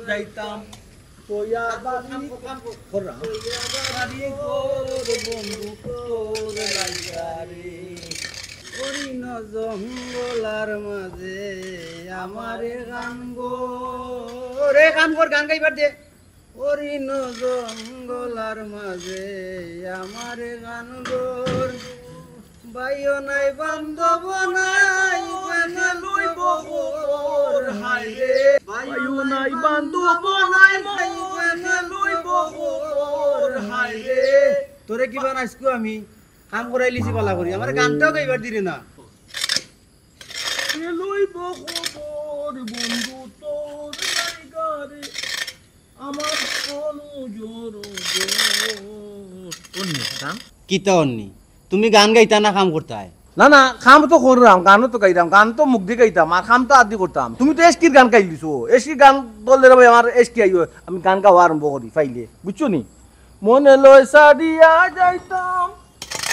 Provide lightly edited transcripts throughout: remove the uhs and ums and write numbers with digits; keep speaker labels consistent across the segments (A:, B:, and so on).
A: যাইতাম তোয়া বাড়ি করা বাড়ি গোর বন্ধু তোর লাইগারে অরিন জঙ্গলার মাঝে আমারে গান গো রে গান কর গান গাইবার দে অরিন জঙ্গলার মাঝে আমারে গান গোর বাইও নাই বান্ধব নাই লই বগর হাইরে বাইও নাই বান্ধব নাই লই বগর হাইরে তোরে কি বানাইছকু আমি কাম করাই লিছি পালা করি আমার গানটাও গাইবার দিলি না লই বগর বন্ধু তোর লাইগারে আমার কোন জোর অন্য গান কিতা অন্য তুমি গান গাইতা না কাম করতাই
B: না না খাম তো করলাম গানও তো গাইতাম গান তো মুখ দিয়ে গাইতাম আর খাম তো আদি করতাম তুমি তো এসকির গান গাই দিছো এসকির গান বললে রে ভাই আমার এসকি আইও আমি গান গাওয়া আরম্ভ করি ফাইলে বুঝছো নি মনে লয় সাডিয়া যাইতাম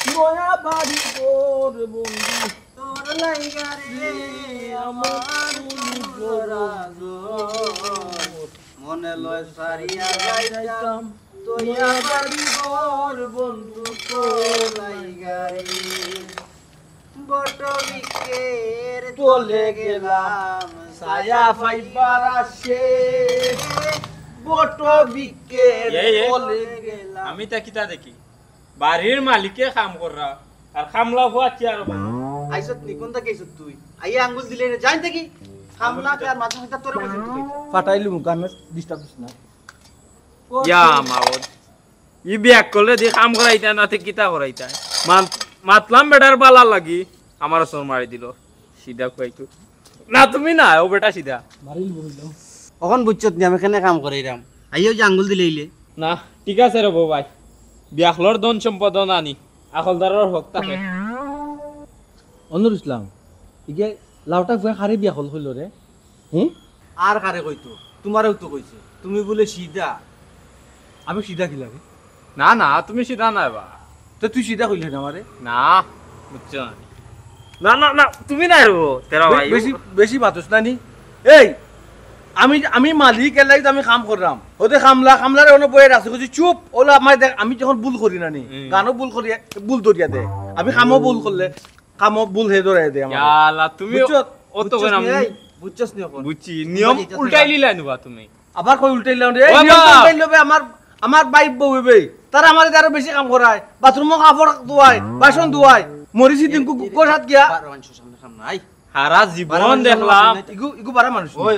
B: নয়া বাড়ি তোর বন্ধু
A: তোর লাইগারে আমার মনে লয় সারিয়া যাইতাম তোয়া বাড়ি তোর বন্ধু তোর লাইগারে বট বিকের তোলে গেলাম ছায়া পাইবার আসে বট বিকের তোলে গেলাম
C: আমি তা কিতা দেখি বাড়ির মালিকে কাম করা আর খামলা হওয়া চেয়ার
A: আইসত নি কোনটা কেছত তুই আইয়া আঙ্গুল দিলে না জান দেখি খামলা আর মাথা মাথা তোর বসে তুই
B: ফাটাইলু গান ডিস্টার্ব দিস না
C: ইয়া মাওদ ই বিয়াক করলে দি কাম করাইতা না তে কিতা করাইতা মাতলাম বেটার বালা লাগি আমার সর মারি দিল সিধা কইতো না তুমি না ও বেটা সিধা
B: মারিল বললাম
A: এখন বুঝছত নি আমি কেনে কাম করাইরাম আইও যে আঙ্গুল দিলেইলে
C: না ঠিক আছে রে ভাই বিয়াখলর ধন সম্পদ আনি আকলদারর হক থাকে
B: অনুর ইসলাম ইগে লাউটা ফুয়া খারে বিয়া হল হইল রে
A: আর কারে কইতো তোমারও তো কইছে তুমি বলে সিধা
B: আমি সিধা কি লাগে
C: না না তুমি সিধা না বা
B: তো তুই সিধা কইলে না আমারে
C: না বুঝছো না না না তুমি না রো তেরা ভাই
B: বেশি বেশি বাতস না নি এই আমি মালিক এলাই আমি কাম করলাম ওতে খামলার অন্য বইয়ে আছে কইছি চুপ ওলা আমার দেখ আমি যখন ভুল করি না নি গানও ভুল করি ভুল ধরিয়া দে আমি কামও ভুল করলে কামও ভুল হে ধরাই দে আমার
C: ইয়ালা তুমি অত করে
A: বুঝছস নি এখন
C: বুঝছি নিয়ম উল্টাই লিলা নুবা তুমি
B: আবার কই উল্টাইলাম রে এই নিয়ম উল্টাইলবে আমার বাইব বউবে তারা আমারে আরো বেশি কাম করায় বাথরুমে কাপড় ধোয়ায় বাসন ধোয়ায় মরিসি দিন কোসাত গিয়া
A: সামনে সামনে আই
C: সারা জীবন দেখলাম
B: ইগু বারা মানুষ
A: ওই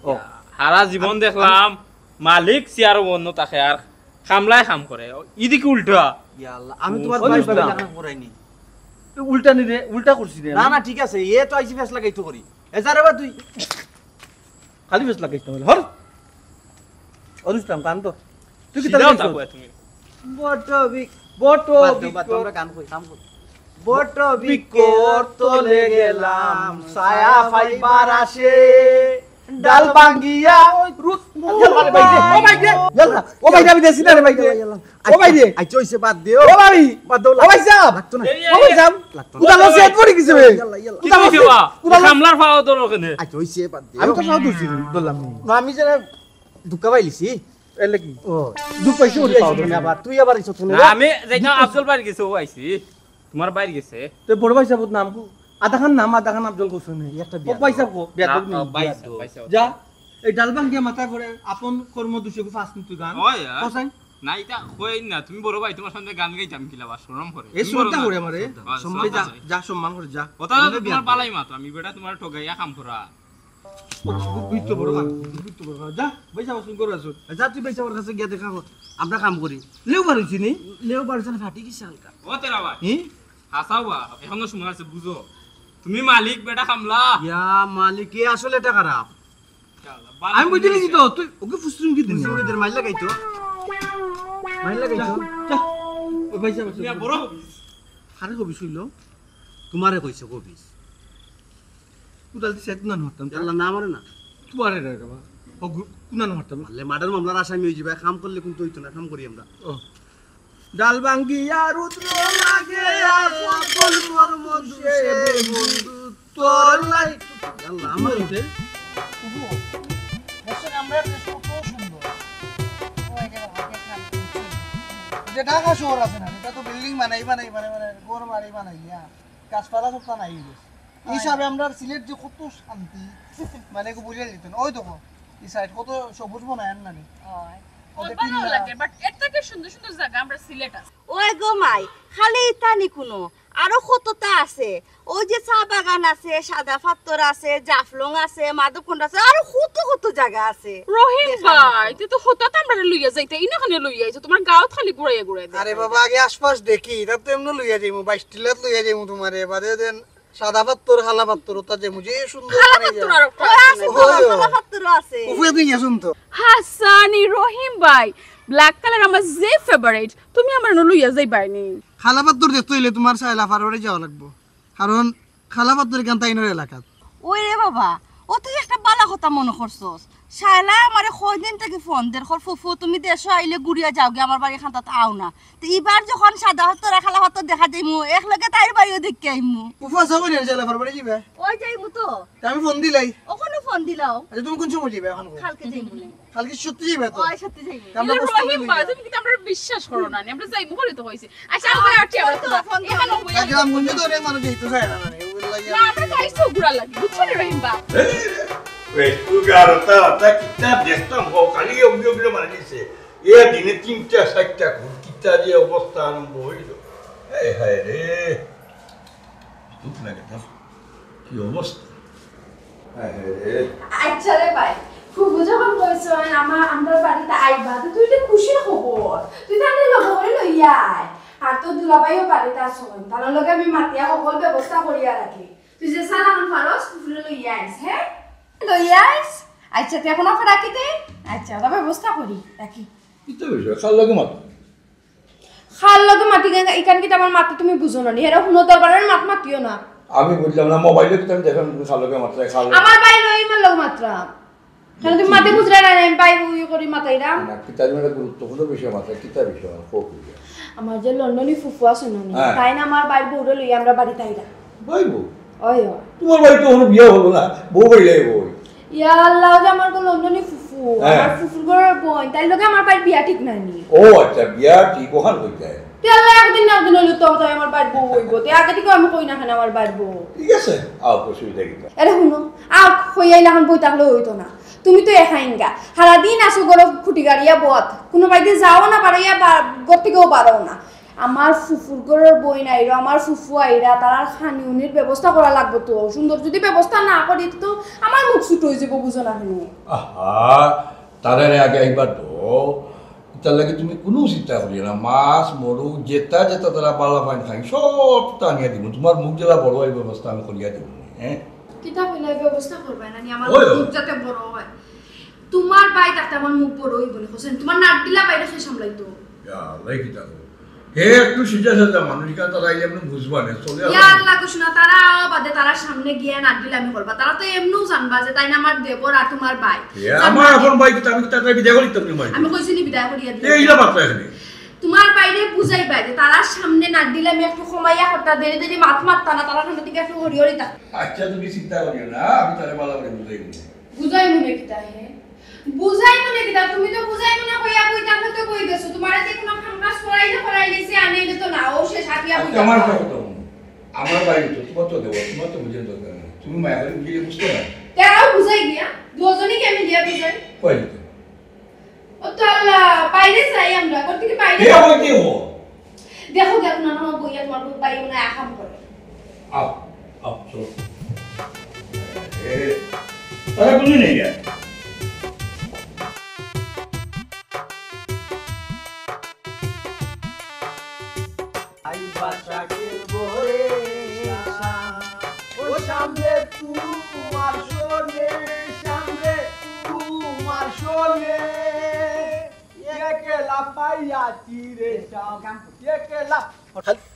B: ও
C: সারা জীবন দেখলাম মালিক চেয়ার অন্য তাকে আর খামলাই কাম করে ইদিকে উল্টা
A: ইয়া আল্লাহ আমি তোমার ভাই ভাই কাম করাইনি
B: উল্টা নি রে উল্টা করছিস রে
A: না না ঠিক আছে এ তো আইছি ফেস লাগাইতো করি এজারে বা তুই
B: খালি বেশ লাগাইছ না হর অনুষ্টাম কান তো তুই কি
C: সিধাও
B: তাহলে
C: থাকো তুমি
A: বট তোমরা গান কই কাম কর বট বিকর তোলে গেলাম ছায়া ফাইবার আসে ডাল ভাঙ্গিয়া রুত
B: ও ভাই দে ও ভাই আমি দেছি না রে ভাই দে ও ভাই দে
A: আই চইছে বাদ দিও
B: ও ভাই
A: বাদ দাও
B: ও ভাই সাহেব
A: লাগতো না
B: ও ভাই সাহেব উদালো সেট পড়ি গেছে বে
C: কি কইবা খামলার ফাও তো রকনে
A: আই চইছে বাদ দিও
B: আমি তো সাউ দছি দলাম
A: না আমি যে দুকা পাইলিছি
B: এলে কি ও দু পয়সা উড়ি পাও
A: তুমি আবার তুই আবার ইছো তুমি
C: না আমি যাইতাম আফজল বাড়ি গেছে ও আইছি তোমার বাড়ি গেছে
B: তো বড় ভাই সাহেব নাম কো আধা খান নাম আধা খান আফজল কোসনে
A: একটা
B: ও ভাই সাহেব কো বিয়া তো
C: পাইছো
B: যা এই ডালবাং দিয়ে মাথায় পড়ে আপন কর্ম দুশো ফাস্ট তুই গান
C: ওই
B: কোসাই
C: না এটা কই না তুমি বড় ভাই তোমার সামনে গান গাইতাম কিলা বা শরম করে
B: এই শ্রদ্ধা করে আমারে সম্মান যা যা সম্মান করে যা
C: ওটা তোমার বালাই মাত্র আমি বেটা তোমার ঠগাইয়া কাম করা
B: বিত্ত বড় মান বিত্ত বড় যা পয়সা বসুন করে আসুন
A: যা তুই পয়সা ওর কাছে গিয়া দেখা আমরা কাম করি
B: লেও পারছি নি
A: লেও বাড়ছে না ফাটি গেছে হালকা
C: ও তেরা ভাই
B: হি
C: হাসাওয়া এখনো সময় আছে বুঝো তুমি মালিক বেটা কামলা
A: ইয়া মালিক এ আসলে এটা খারাপ
B: আমি বুঝতে লিছি তো তুই ওকে ফুসরুম কি দিন
A: সুবিধার মাইল লাগাইতো মাইল লাগাইতো
B: যা ওই পয়সা বসুন
C: তুমি বড় হবি
B: আরে কবি শুইলো
A: তোমারে কইছে কবিস
B: কুদাল সেট না হতাম
A: আল্লাহ না মারে না
B: তুয়ারে রে বাবা ও কুনা না হতাম
A: মারলে মার্ডার মামলার আসামি হই যাবে কাম করলে কিন্তু হইতো না কাম করি আমরা
B: ও ডাল ভাঙ্গিয়া রুদ্র লাগে আর সকল মর্ম দুষে বন্ধু তোর লাই
A: আল্লাহ আমার আমরা কত সুন্দর যে ঢাকা শহর আছে না এটা তো বিল্ডিং বানাই ঘর বাড়ি বানাইয়া গাছপালা সব নাই এই হিসাবে আমরা সিলেট যে কত শান্তি মানে বুঝে যেত ওই দেখো এই সাইড কত সবুজ বানায় না নি
D: ওই গো মাই খালি ইতানি কোনো আরো কতটা আছে ওই যে চা বাগান আছে সাদা পাথর আছে জাফলং আছে মাধবকুণ্ড আছে আরো কত কত জায়গা আছে
E: রহিম ভাই তুই তো হঠাৎ আমরা লইয়া যাইতে ইনাখানে লইয়া আইছো তোমার গাঁত খালি ঘুরাইয়া ঘুরাই দে
A: আরে বাবা আগে আশপাশ দেখি এটা তো এমনি লইয়া যাইমু 22 টিলাত লইয়া যাইমু তোমারে বাদে দেন সাদা পাথর খালা পাথর ওটা যে মুজে সুন্দর বানাই যায়
D: আছে তো সাদা পাথর আছে
A: উপরে দিন গেছুন তো
E: হাসানি রহিম ভাই ব্ল্যাক কালার আমার যে ফেভারিট তুমি আমার লইয়া যাইবাইনি
A: খালা পাথর দেখতে হইলে তোমার সাইলা ফারওয়ারে যাওয়া লাগবে কারণ খালা পাথর কেন তাইনের এলাকাত
D: ওই রে বাবা ও তুই একটা বালা কথা মনে করছস শায়লা আমারে কয়দিন থেকে ফোন দের খর ফুফু তুমি দেশে আইলে গুড়িয়া যাওগে আমার বাড়ি খান্তাত আও না তো এবার যখন সাদা হাতর খালা হাতর দেখা যাইমু এক লগে তাইর বাড়িও দেখকে আইমু
A: উফা সবই নিয়ে যাইলা ফারওয়ারে যাবে
D: ওই যাইমু তো
A: আমি ফোন দিলাই
D: ওখানে ফোন দিলাও
A: আচ্ছা তুমি কোন সময় যাবে এখন
D: কালকে যাইমু
A: কালকে সত্যি যাবে তো
D: ওই সত্যি যাইমু
A: আমরা প্রস্তুত
E: রহিম ভাই তুমি কি আমরা বিশ্বাস করো না আমরা যাইবো বলে তো হইছে আচ্ছা আমরা আটি আমরা তো
D: ফোন দিও।
E: এখানে হইয়া
A: গ্রাম গঞ্জে তো অনেক মানুষ যাইতে চায় না মানে ওগুলো লাগে
E: না আমরা যাইছো ঘুরা লাগি বুঝছো রে রহিম ভাই
F: Estudiar otra kita biasa mau kali obvio mana ni se. Ya dini 3টা 4টা kita dia অবস্থা আরম্ভ হইল। এই হায় রে। তুই লাগে না। কি অবস্থা? হায় রে।
G: আচ্ছা রে ভাই খুব যখন কইছো আমরা বাড়িতে আইবা তো তুই তো খুশি খবর তুই তাহলে লগ করে লইয়া আয় আর তো দুলাভাইও বাড়িতে আসো তার লগে আমি মাতিয়া সকল ব্যবস্থা করিয়া রাখি তুই যে সালাম ফারস ফুলে লইয়া আইস হ্যাঁ লইয়া আইস আচ্ছা তুই এখন আফা রাখি দে আচ্ছা ওটা ব্যবস্থা করি রাখি
F: Itu bisa kalau lagi mat.
G: খাল লগে মাটি গাঙ্গা ইকান কি আমার মাটি তুমি বুঝো না নি এরা হুনো দরবারের মাত মাতিও না
F: আমি বুঝলাম না মোবাইলে তো আমি দেখলাম তুমি খালকে মাত্রায় খাল
G: আমার ভাই নই মার লগ মাত্রা কেন তুমি মাটি বুঝরা না আমি পাই বুই করি মাতাইরা
F: না কিতার মানে গুরুত্বপূর্ণ বিষয় মাত্রায় কিতার বিষয় ফোক
G: আমার যে লন্ডনে ফুফু আছে না
F: হ্যাঁ।
G: তাই না আমার বাইর বউরে লই আমরা বাড়িতে আইরা
F: ভাইবো
G: ওই
F: তোমার বাড়ি তো কোনো বিয়ে হলো না বউ বাড়ি যাইবো
G: ইয়া আল্লাহ যে আমার গো লন্ডনে ফুফু
F: হ্যাঁ।
G: আমার ফুফুর ঘরের বোন তাই লগে আমার বাইর বিয়া ঠিক নাই নি
F: ও আচ্ছা বিয়া ঠিক ওখান কইতে
G: তে আল্লাহ একদিন না একদিন হইলো তো তাই আমার বাইর বউ হইব তে আগে থেকে আমি কই না কেন আমার বাইর বউ
F: ঠিক আছে আও অসুবিধা কি
G: আরে শুনো আর কইয়াইলা এখন বই থাকলে হইতো না তুমি তো এখাইঙ্গা সারা দিন আসো গরো খুঁটি গাড়িয়া বত কোনো বাইতে যাও না পারাইয়া ঘর থেকেও পারো না আমার ফুফুর ঘরের বই নাইরা আমার ফুফু আইরা তারা খানিউনির ব্যবস্থা করা লাগবে তো সুন্দর যদি ব্যবস্থা না করি তো আমার মুখ ছুট হয়ে যাবো বুঝো না কেন
F: আহা তাদের আগে একবার তো তার লাগে তুমি কোনো চিন্তা করি না মাছ মরু যেটা যেটা তারা বালা পাইন খাই সব টানিয়ে দিব তোমার মুখ জেলা বড় এই ব্যবস্থা আমি করিয়া দিব হ্যাঁ
G: কিতাব হইলে ব্যবস্থা করবে না নি আমার
F: ওই।
G: মুখ যাতে বড় হয় তোমার বাই তাতে আমার মুখ বড় হই বলে হোসেন তোমার নাট দিলা বাইরে সে সামলাইতো
F: লাই কি থাকো হে একটু সিজা সাজা মানুষকে তারা এমনি বুঝবা না চলে
G: ইয়া আল্লাহ কৃষ্ণ তারা বাদে তারা সামনে গিয়ে নাট দিলে আমি করবা তারা তো এমনিও জানবা যে তাই না আমার দেবর আর তোমার ভাই
F: আমার এখন ভাই কি আমি তাদের বিদায় করি তুমি ভাই
G: আমি কইছি নি বিদায় করিয়া দিই
F: এইলা মাত্র এখানে
G: তোমার বাইরে বুঝাইবা যে তারা সামনে নাট দিলে আমি একটু কমাইয়া করতা দেরি দেরি মাত মারতা না তারা সামনে থেকে একটু হরি হরি তা
F: আচ্ছা তুমি চিন্তা করিও না আমি তারে বালা করে বুঝাই দিব
G: বুঝাই মনে কিতা হে বুঝাই মনে কিতা তুমি তো বুঝাই মনে কইয়া কইতা তো কই গেছো তোমার যে কোনো কাজ করাইলে সে আনি তো না ও সে সাথিয়া
F: আচ্ছা আমার কথা তো আমার বাড়ি তো তোমার তো দেবো তোমার তো বুঝে দরকার নেই তুমি মায়া করে বুঝিয়ে বুঝতে না
G: তারাও বুঝাই গিয়া দুজনই কেমন দিয়া বুঝাই
F: কই
G: ও তো আল্লাহ বাইরে যাই আমরা কোন থেকে বাইরে
F: কে বলতে হো
G: দেখো দেখো না আমার বইয়া তোমার বাইরে না আকাম করে
F: আপ আপ চলো এ তারা কোন নেই রে
B: আই বাসাকে বরে ও সামনে তোমার শোনে সামনে তোমার শোনে একলা পাইয়াছি রে শাম একলা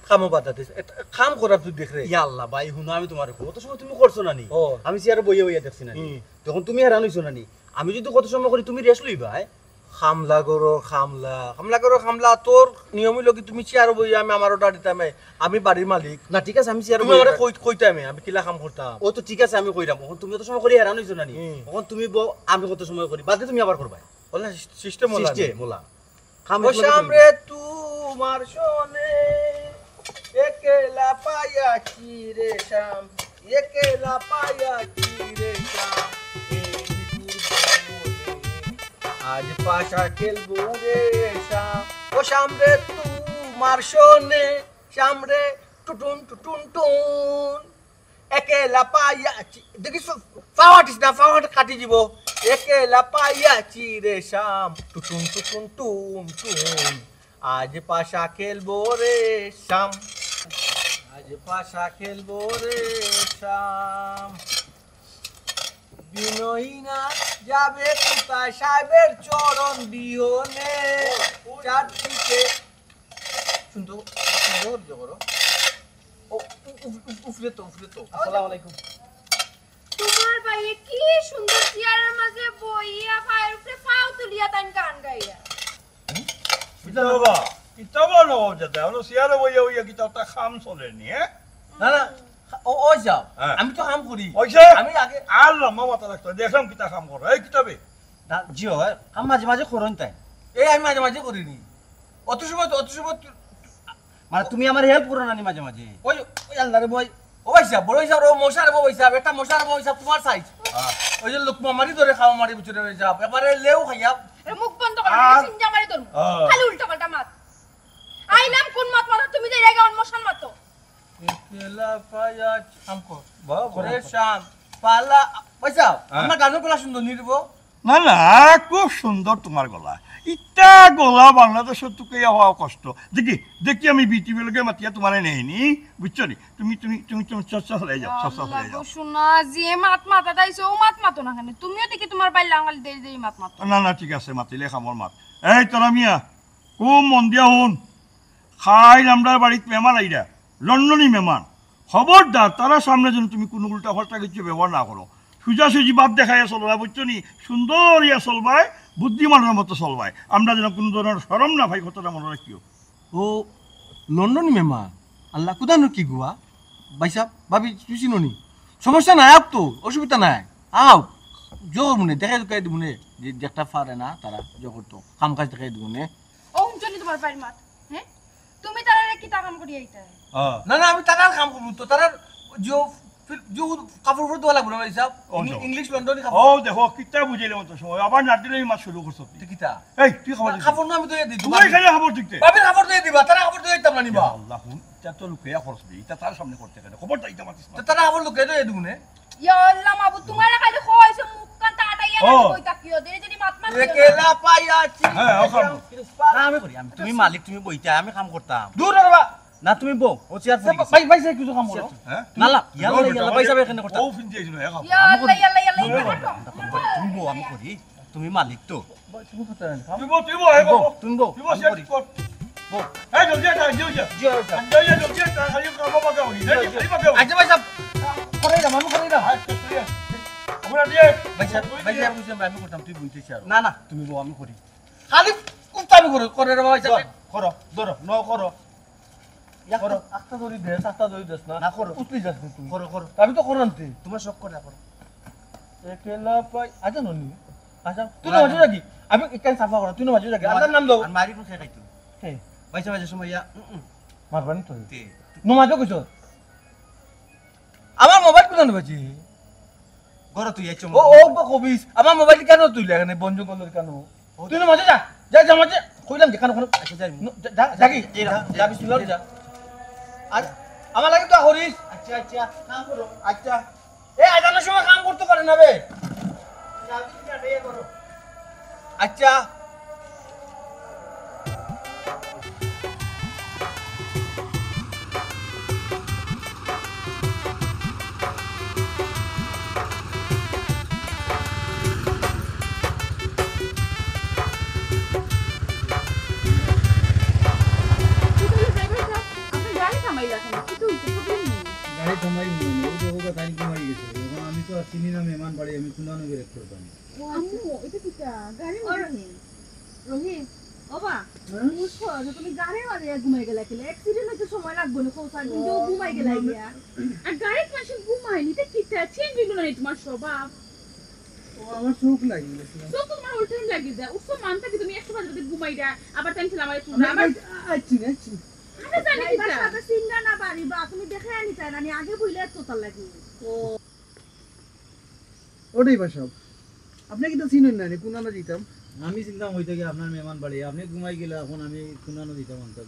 B: খামো বাতাতে খাম করা তুই দেখ রে
A: ইয়া আল্লাহ ভাই হুনো আমি তোমার কত সময় তুমি করছো না নি
B: ও।
A: আমি চেয়ারে বইয়া বইয়া দেখছি না নি তখন তুমি হেরান হইছো না নি আমি যদি কত সময় করি তুমি রেস্ট লইবা
B: খামলা করো খামলা তোর নিয়ম হইল কি তুমি চেয়ার বই আমি আমার অর্ডার দিতাম আমি বাড়ির মালিক
H: না ঠিক আছে আমি চেয়ার
B: তুমি আমারে কইতাম আমি কিলা কাম করতাম
H: ও তো ঠিক আছে আমি কইরাম এখন তুমি তো সময় করি হেরান হইছো না নি এখন তুমি আমি কত সময় করি বাদে তুমি আবার করবা
B: বলে সিস্টেম
H: মোলা
B: ও সামনে তোমার শোনে একলা পায়াছি রে শাম একলা পায়াছি রে শাম আজ পাশা খেলবো রে শাম ও সামনে তোমার শোনে সামনে টুটুন টুটুন টুন একলা পায়াছি দেখিস ফাওয়াটিস না ফাওয়াট কাটি দিব একলা পায়াছি রে শাম টুটুন টুটুন টুন টুন আজ পাশা খেলবো রে শাম আজ পাশা খেলবো রে শাম বিনয়ীনা যাবে কোথায় সাহেবের চরণ বিহনে চারদিকে শুনতো সুন্দর করো ও উফরে তো আসসালামু আলাইকুম
G: তোমার ভাইয়ে কি সুন্দর চেয়ারের মাঝে বইয়া পায়ের উপরে পাও তুলিয়া তাই গান গাইয়া
F: কিতাবা নব যাতে আমরা সিয়ারে বইয়া বইয়া কিতাবটা খাম চলে নি
B: না ও যাও আমি তো কাম করি
F: ওইছে
B: আমি আগে
F: আর লম্বা মাথা রাখতো দেখলাম কিতা কাম করো এই কিতাবে
H: জিও কাম মাঝে মাঝে করুন তাই
B: এই আমি মাঝে করিনি অত সময়
H: মানে তুমি আমার হেল্প করো না নি মাঝে মাঝে
B: ওই আল্লাহ রে বই ও ভাইসা বড় ভাইসা ও মশার বউ ভাইসা একটা মশার বউ ভাইসা তোমার সাইজ ওই যে লোকমা মারি ধরে খাওয়া মারি বুঝরে ভাইসা এবারে লেও খাইয়া
G: এ মুখ বন্ধ করো সিনজা মারি ধরমু খালি উল্টা পাল্টা মাত আইলাম কোন মাত মারো তুমি যে জায়গা অনমশান মাতো
B: একলা পায়া আমকো বাবা শাম পালা ভাইসা আমার গানের গলা সুন্দর নিরব
F: না না খুব সুন্দর তোমার গলা ইটা গলা বাংলাদেশের তোকে হওয়া কষ্ট দেখি আমি বিটিভি লোকে মাতিয়া তোমার নেইনি বুঝছো নি তুমি তুমি তুমি তুমি চর্চা হয়ে যাও
G: শোনা যে মাত মাতা দাইছো ও মাত মাতো না কেন তুমিও দেখি তোমার বাইর লাঙ্গাল দেই মাত মাতো
F: না ঠিক আছে মাতিলে খামর মাত এই তোরা মিয়া খুব মন দিয়া শুন খাই আমরা বাড়িতে মেহমান আইরা লন্ডনী মেহমান খবরদার তারা সামনে যেন তুমি কোনো উল্টা ফাল্টা কিছু ব্যবহার না করো সোজাসুজি বাদ দেখাইয়া চলবা বুঝছো নি সুন্দর ইয়া চলবাই বুদ্ধিমানের মতো চলবাই আমরা যেন কোনো ধরনের সরম না ভাই কথাটা মনে রাখিও
B: ও লন্ডনী মেমা আল্লাহ কুদানো কি গুয়া ভাইসা ভাবি চুচিনি সমস্যা নাই আপ তো অসুবিধা নাই আও জোর মনে দেখাই দেখাই দিব নে যে দেখটা পারে না তারা জগর তো কাম কাজ দেখাই দিব নে
G: ও হুনজনি তোমার বাইর মাত হ্যাঁ তুমি তারারে কি কাম করি আইতা
B: না আমি তারার কাম করব তো তারার जो কাপড় পরে দেওয়া লাগবে না ভাইসা ইংলিশ লন্ডনী
F: ও দেখো কিতা বুঝাইলে মতো সময় আবার নাটিলে মাছ শুরু করছো
B: কিতা
F: এই তুই খাবার
B: কাপড় না আমি তো দিই
F: তুমি এখানে খাবার দিতে
B: ভাবি কাপড় দিয়ে দিবা তারা কাপড় দিয়ে দিতাম না নিবা
F: আল্লাহ এটা তো লুকিয়া খরচ দিই এটা তার সামনে করতে গেলে খবরটা এটা মাতিস না
B: তারা কাপড় লুকিয়ে দিয়ে দিব নে
G: ইয়া আল্লাহ মাবু তোমারে খালি কইছো মুখ কান তাড়াইয়া কই তাকিও দেরি দেরি মাত মাত
B: একলা পাইয়াছি
F: হ্যাঁ
H: না আমি করি আমি তুমি মালিক তুমি বইতা আমি কাম করতাম
B: দূর বাবা
H: না তুমি বউ ও চেয়ার পড়ে গেছে
B: ভাই ভাইসা কিছু কাম করো
F: হ্যাঁ
H: না ইয়াল্লা ভাই সাহেব এখানে করতাম
F: ও ফিন দিয়েছিল হ্যাঁ
G: ইয়া আল্লাহ
H: তুমি বউ আমি করি তুমি মালিক তো
B: তুমি কথা না
F: তুই বল হে বল
H: তুমি বউ
F: তুই বল শেষ কর বল এই জলদি আটা জিও জলদি আটা খালি কাম বাকা হই রে খালি বাকা
B: আচ্ছা ভাইসা করে দাও আমি করে দাও
F: আমরা দিয়ে
B: ভাইসা বুঝলাম আমি করতাম তুই বুঝতে চাও
H: না না তুমি বউ আমি করি
B: খালি কুস্তামি করে রে ভাইসা
H: করো ধরো ন করো
B: করো আস্তা ধরি দেস না
H: না করো
B: উঠলি যাস তুই
H: করো
B: আমি তো করন্তে
H: তোমার শখ করে করো
B: একলা পাই আচ্ছা ননি আচ্ছা তুই না মাঝে যাবি আমি একখান সাফা করা তুই না মাঝে যাবি আল্লাহর নাম দাও
H: আর মারি কোন খাই তো
B: হে
H: পয়সা পয়সা সময় ইয়া
B: মারবানি তো
H: তে
B: নো মাঝে কইছ আমার মোবাইল কোন নেবাছি
H: করো তুই আইছো
B: ও কবিস আমার মোবাইল কেন তুই লাগানে বন্ধু করল কেন তুই না মাঝে যা মাঝে কইলাম যে কেন
H: আচ্ছা যাই
B: যাকি যা বিসমিল্লাহ যা আজ আমার লাগে তো হরিস
H: আচ্ছা কাম করো
B: আচ্ছা এ আজানের সময় কাম করতে পারে না বে আচ্ছা
I: গাড়ি থামাই মানে ও দেখো গাড়ি ঘুমাই গেছে এখন আমি তো চিনি না মেহমান বাড়ি আমি শুনানো বের করতাম
D: রহিম বাবা বুঝছো যে তুমি গাড়ি মারে ঘুমাই গেলা কিলে অ্যাক্সিডেন্ট হতে সময় লাগবে না কোসা কিন্তু ঘুমাই গেলা গিয়া
E: আর গাড়ির পাশে ঘুমাইনি তো কি চেঞ্জ হইল না তোমার স্বভাব
A: ও আমার চোখ লাগি গেছে
E: তো তোমার ওই টাইম লাগি যায় উৎসব মানতে কি তুমি 100 বাজে ঘুমাই যা আবার টাইম ছিল আমার তুমি আমার
A: আচ্ছা
E: আমি জানি কি
D: ড্রাইভার সাথে সিঙ্গা না বাড়ি বা তুমি দেখে আনি তাই না আমি আগে বইলে তোতার লাগি
A: ওটাই বা সব আপনি কি তো চিনেন না কোনানো দিতাম
H: আমি চিন্তা হইতে গিয়ে আপনার মেহমান বাড়ি আপনি ঘুমাই গেলে এখন আমি কুনানো দিতাম আনতাম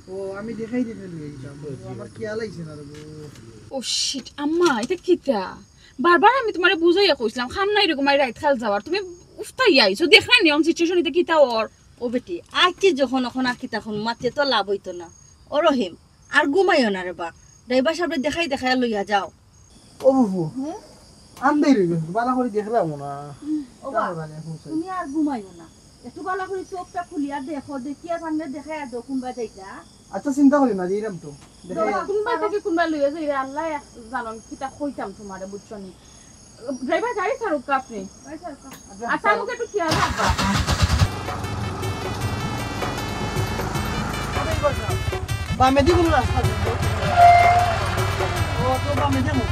A: ও আমি দেখাই দিতে লই যাইতাম আমার খেয়াল আইছে না রে
E: ও শিট আম্মা এটা কিটা বারবার আমি তোমারে বুঝাইয়া কইছিলাম খাম না এরকম আই রাইট খাল যাওয়ার তুমি উফতাই আইছো দেখনা নিয়ম সিচুয়েশন এটা কিটা ওর
D: ও বেটি আজকে যখন এখন আর কি তখন মাতে তো লাভ হইতো না ও রহিম আর ঘুমাইও না রে বা ড্রাইভার সাহেব দেখাই দেখাই লইয়া যাও
A: ও বুবু আন্দাই রইল বালা করে দেখলাম না
D: ও বা তুমি আর ঘুমাইও না একটু ভালো করে চোখটা খুলিয়া দেখো দেখিয়া সামনে দেখাই দাও কোনবা যাইতা
A: আচ্ছা চিন্তা করি না দিলাম তো
E: কোনবা থেকে কোনবা লইয়া যাই রে আল্লাহ জানন কিটা কইতাম তোমারে বুঝছনি ড্রাইভার গাড়ি ছাড়ুক আপনি আচ্ছা আমাকে একটু খেয়াল রাখবা
A: বামে দি কোন রাস্তা ও তো বামে যাবো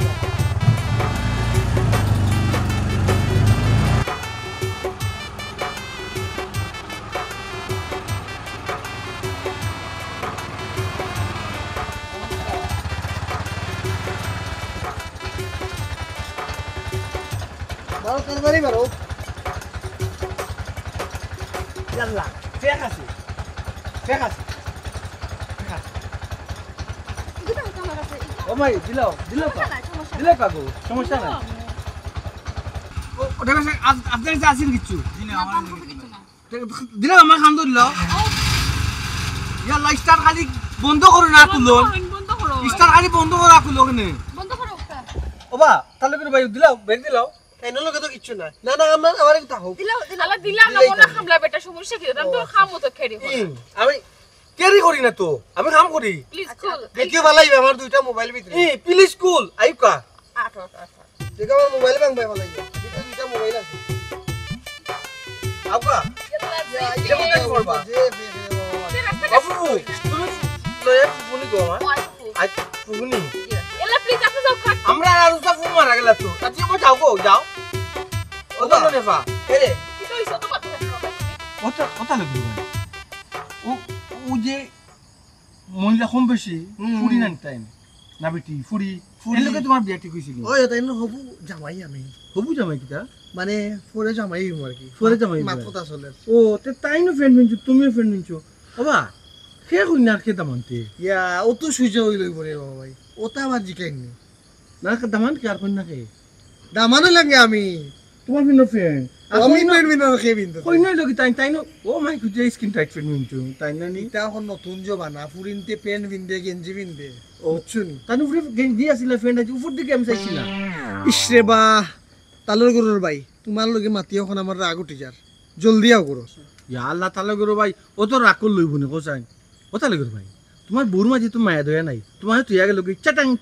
A: বারো তাড়াতাড়ি বারো
B: ইয়াল্লা ফেক আছে ফেক আছে ও মাই দিলাও কাকু সমস্যা নাই ওটা কাছে আপনার কাছে আসেন কিছু দিলাম আমার খান দিল ইয়াল্লা স্টার খালি বন্ধ করো না তুলো স্টার খালি বন্ধ করো তুলো কেন ওবা তাহলে করে ভাই দিলাও বের দিলাও
A: এনে লগে তো কিছু না না না আমার একটা হোক
E: দিলাম না মনে খামলা বেটা সমস্যা কি আমি তো খামো তো খেড়ি
B: আমি ক্যারি করি না তো আমি কাম করি
E: প্লিজ কল
A: দেখিও ভালো লাগবে আমার দুইটা মোবাইল ভিতরে
B: প্লিজ কুল আইকা
A: দেখো আমার মোবাইল ভাঙবে ভালো লাগবে দুইটা মোবাইল আছে
B: আউকা বাবু তুমি লয়ে ফুনি গো আমার আজ ফুনি
E: এলা প্লিজ আপনি যাও কাট
B: আমরা আর উসা ফু মারা গেল তো তাতি মো যাও গো যাও ও তো নেফা এরে
E: কি কইছো তোমার
B: ওটা লাগবে ও যে মহিলা কম বেশি ফুরি না টাইম না বেটি ফুরি ফুরি লোকে তোমার বিয়া ঠিক হইছিল
A: ওই তাই না হবু জামাই আমি
B: হবু জামাই কিটা
A: মানে পরে জামাই আর কি
B: পরে জামাই
A: মাত কথা চলে
B: ও তে তাই না ফ্রেন্ড মিনছো তুমিও ফ্রেন্ড মিনছো বাবা কে কই না কে দামানতে
A: ইয়া ও তো সুইজা হই লই পরে বাবা ভাই ওটা আমার জিকাইনি
B: না কে দামান কি আর কই না কে
A: দামানো লাগে আমি
B: তোমার ফ্রেন্ড
A: আমি নই মিনা রাখে বিন্দু
B: কই নই লগি তাই নো ও my good skin tight friend মিনছো তাই না নি
A: এটা এখন নতুন জবানা ফুরিনতে পেন বিন্দে গেঞ্জি বিন্দে
B: ও
A: শুনি
B: তানু ফ্রি গেঞ্জি আসিলা ফ্রেন্ড আছে উপর দিকে আমি চাইছিলা
A: ইসরে বা তালর গরুর ভাই তোমার লগে মাতি এখন আমার রাগ উঠি যার জলদি আও করো
B: ইয়া আল্লাহ তাআলা গরো ভাই ও তো রাগ কর লইব নি কোসাই ও তালে গরো ভাই তোমার বউর মাঝে তো মায়া দয়া নাই তোমার তুই আগে লগি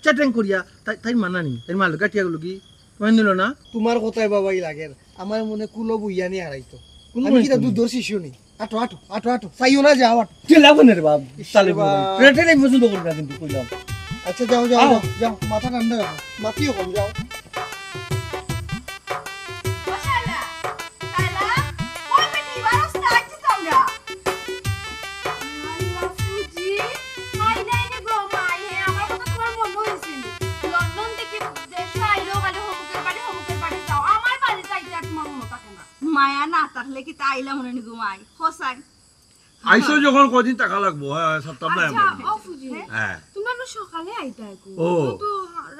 B: চাটাং করিয়া তাই মানা নি তাই মাল কাটিয়া লগি তোমার নিল না
A: তোমার কথাই বাবাই লাগে আমার মনে কুলো বুইয়া নি হারাইতো
B: কুলো
A: আমি
B: বুইয়া
A: কিটা দুধর শিশু নি আটো আটো আটো আটো চাইও না যাও আটো
B: কে লাভ না রে বাপ তালে
A: বাবা।
B: রেটে নাই পছন্দ করবে না কিন্তু কইলাম
A: আচ্ছা যাও যাও
B: আও।
A: যাও, যাও মাথা ঠান্ডা রাখো মাতিও কম যাও
D: শালা শালা কই বেটি বারস্তা আইছি তোমরা আল্লাহ ফুজি আই নাই নে গো মাই হে আমার কথা তোমার মন হইছে লন্ডন থেকে দেশে আইলো গালি হমুকের বাড়ি যাও আমার বাড়ি যাইতে আর তোমার মন থাকে না মায়া না তাহলে কি তাইলা মনে নি ঘুমাই খোসাই
F: আইসো যখন কদিন টাকা লাগবো হ্যাঁ সপ্তাহ না
E: আচ্ছা ও ফুজি
F: হ্যাঁ
E: তোমরা না সকালে আইতা গো
F: ও।
E: তো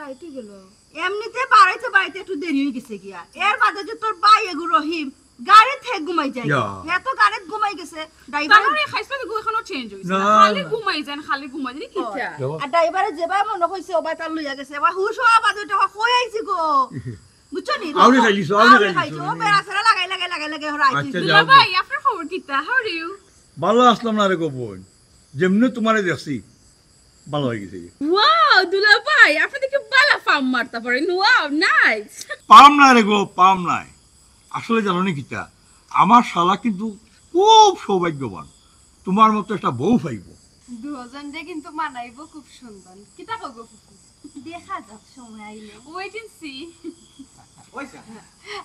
E: রাইতে গেল
D: এমনিতে বাড়াইতে একটু দেরি হয়ে গেছে গিয়া এর বাদে যে তোর ভাই এগু রহিম গাড়ি থেকে ঘুমাই যায়
F: ইয়া।
D: এত গাড়ি ঘুমাই গেছে ড্রাইভার
E: তাহলে খাইছ না গো এখনো চেঞ্জ হইছে
F: না,
E: খালি
F: না।
E: ঘুমাই যান কিটা
D: আর ড্রাইভারে যেবা মনে হইছে ওবা তার লইয়া গেছে ওবা হুশ হওয়া বাদে টাকা কই আইছি গো বুঝছো নি
F: আউরি খাইলিছো, আউরি খাইলিছো।
D: ও বেড়া ফেরা লাগাই হরাইছি
F: আচ্ছা,
E: দুলা
F: যাও।
E: ভাই আপনার খবর কিটা হাউ আর ইউ
F: ভালো আসলাম না রে গো বোন যেমনি তোমারে দেখছি ভালো হয়ে গেছে
E: ওয়াও দুলা ভাই আপনি দেখি বালা ফার্ম মারতে পারেন ওয়াও নাইস
F: পাম না রে গো পাম নাই আসলে জানো নি কিটা আমার শালা কিন্তু খুব সৌভাগ্যবান তোমার মতো একটা বউ পাইব
G: দুজন যে কিন্তু মানাইব খুব সুন্দর কিতা কইব ফুফু
D: দেখা যাক সময় আইলে
E: ওয়েট এন্ড সি
B: ওইসা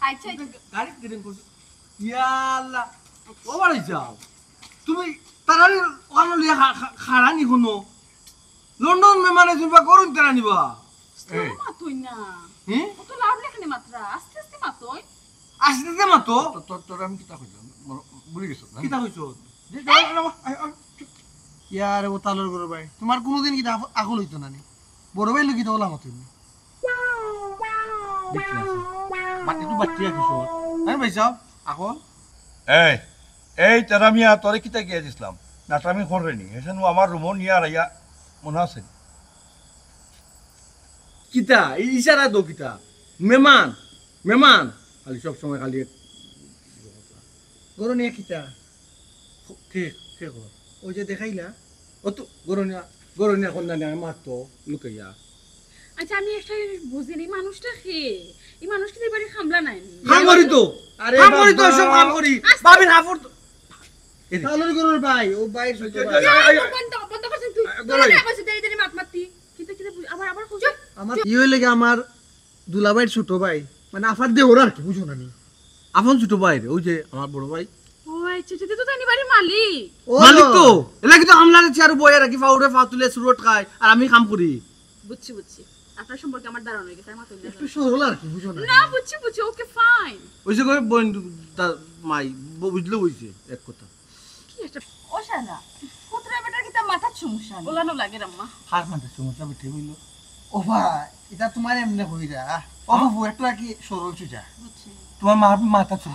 G: আচ্ছা
B: গাড়ি দিন করছো ইয়াল্লা ও বাড়ি যাও তুমি তারানি ওখানে লিয়া খাড়ানি কোনো লন্ডন মেমানে তুমি করুন তারা নিবা
E: মাতই না
B: হুম
E: ও তো লাভ লেখানে মাত্রা আস্তে আস্তে মাতই
B: আসতে মাতো
F: তোর আমি কিতা কইলাম ভুলে গেছো না
B: কিতা কইছো
A: ইয়ার ও তালর গরু ভাই তোমার কোনোদিন কি আকল হইতো না নি বড় ভাই লগি তো ওলা মত
B: বাকি তো বাচ্চা কিছু আমি ভাই যাও আকল
F: এই এই তেরামিয়া তোরে কিতা গিয়ে দিছিলাম নাটামি করেনি এসে আমার রুমও নিয়ে আর ইয়া মনে আছে
B: কিতা এই ইশারা দো কিতা মেমান মেমান খালি সব সময় খালি
A: গরু নিয়ে কিতা
B: ঠিক ঠিক
A: ওই যে দেখাইলা
B: ও তো গরনিয়া কন্যা নিয়ে মারতো লুকাইয়া
E: আচ্ছা আমি একটা বুঝিনি মানুষটা খেয়ে এই মানুষকে এবারে খামলা নাই
B: কাম করি তো
A: আরে
B: কাম করি তো সব কাম করি বাবির হাফর
A: তালর গরুর ভাই ও ভাই ছোট ভাই
E: বন্ধ করছেন তুই তোরা না কইছিস দেরি দেরি মাতমাতি কিতা কিতা আবার কইছ
A: আমার ই হইলে কি আমার দুলাভাইয়ের ছোট ভাই মানে আফার দে ওরা আর কি বুঝো না নি
B: আপন ছোট ভাই রে, ওই যে আমার বড় ভাই
E: ও আচ্ছা আচ্ছা তো তানি বাড়ির মালিক
B: মালিক তো এলা কিন্তু আমলারে চেয়ার বয়ে রাখি ফাউরে ফাতুলে সুরট খায় আর আমি কাম করি
E: বুঝছি বুঝছি আপনার সম্পর্কে আমার ধারণা হয়ে গেছে আমার মাতই
A: একটু সরল আর কি বুঝো না
E: না বুঝছি বুঝছি ওকে ফাইন
B: ওই যে করে বোন মাই বুঝলে হইছে এক কথা
E: কি একটা
D: ও শালা পুত্রা বেটার কিতা মাথার সমস্যা নেই।
E: ওলানো লাগে আম্মা
B: হার মানতে সমস্যা বিঠে হইলো
A: ও ভাই এটা তোমার এমনি কইরা ও বাবু একটু কি সরল চুজা
B: তোমার মাথা ছিল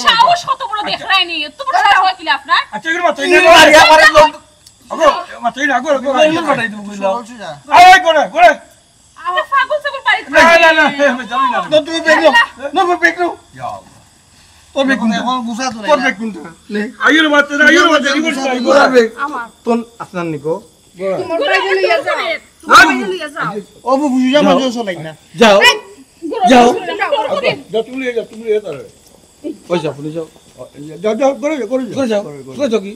E: সাহস কত বড় দেখায়নি এত বড় সাহস হয় কি আপনার
A: সরল চুজা
E: আমরা পাগল ছাগল বাড়ি
A: এখন গুছা তো
E: আমার
B: তোর আপনার নিকো
G: তোমার বাইরে লইয়া যাও
E: তোমার বাইরে লইয়া যাও
A: ও বাবু বুঝা মাঝে চলাই না
B: যাও যাও
F: তুমি
B: ওই যাও পুলিশ যাও
F: যাও করে
B: করে যাও করে যাও কি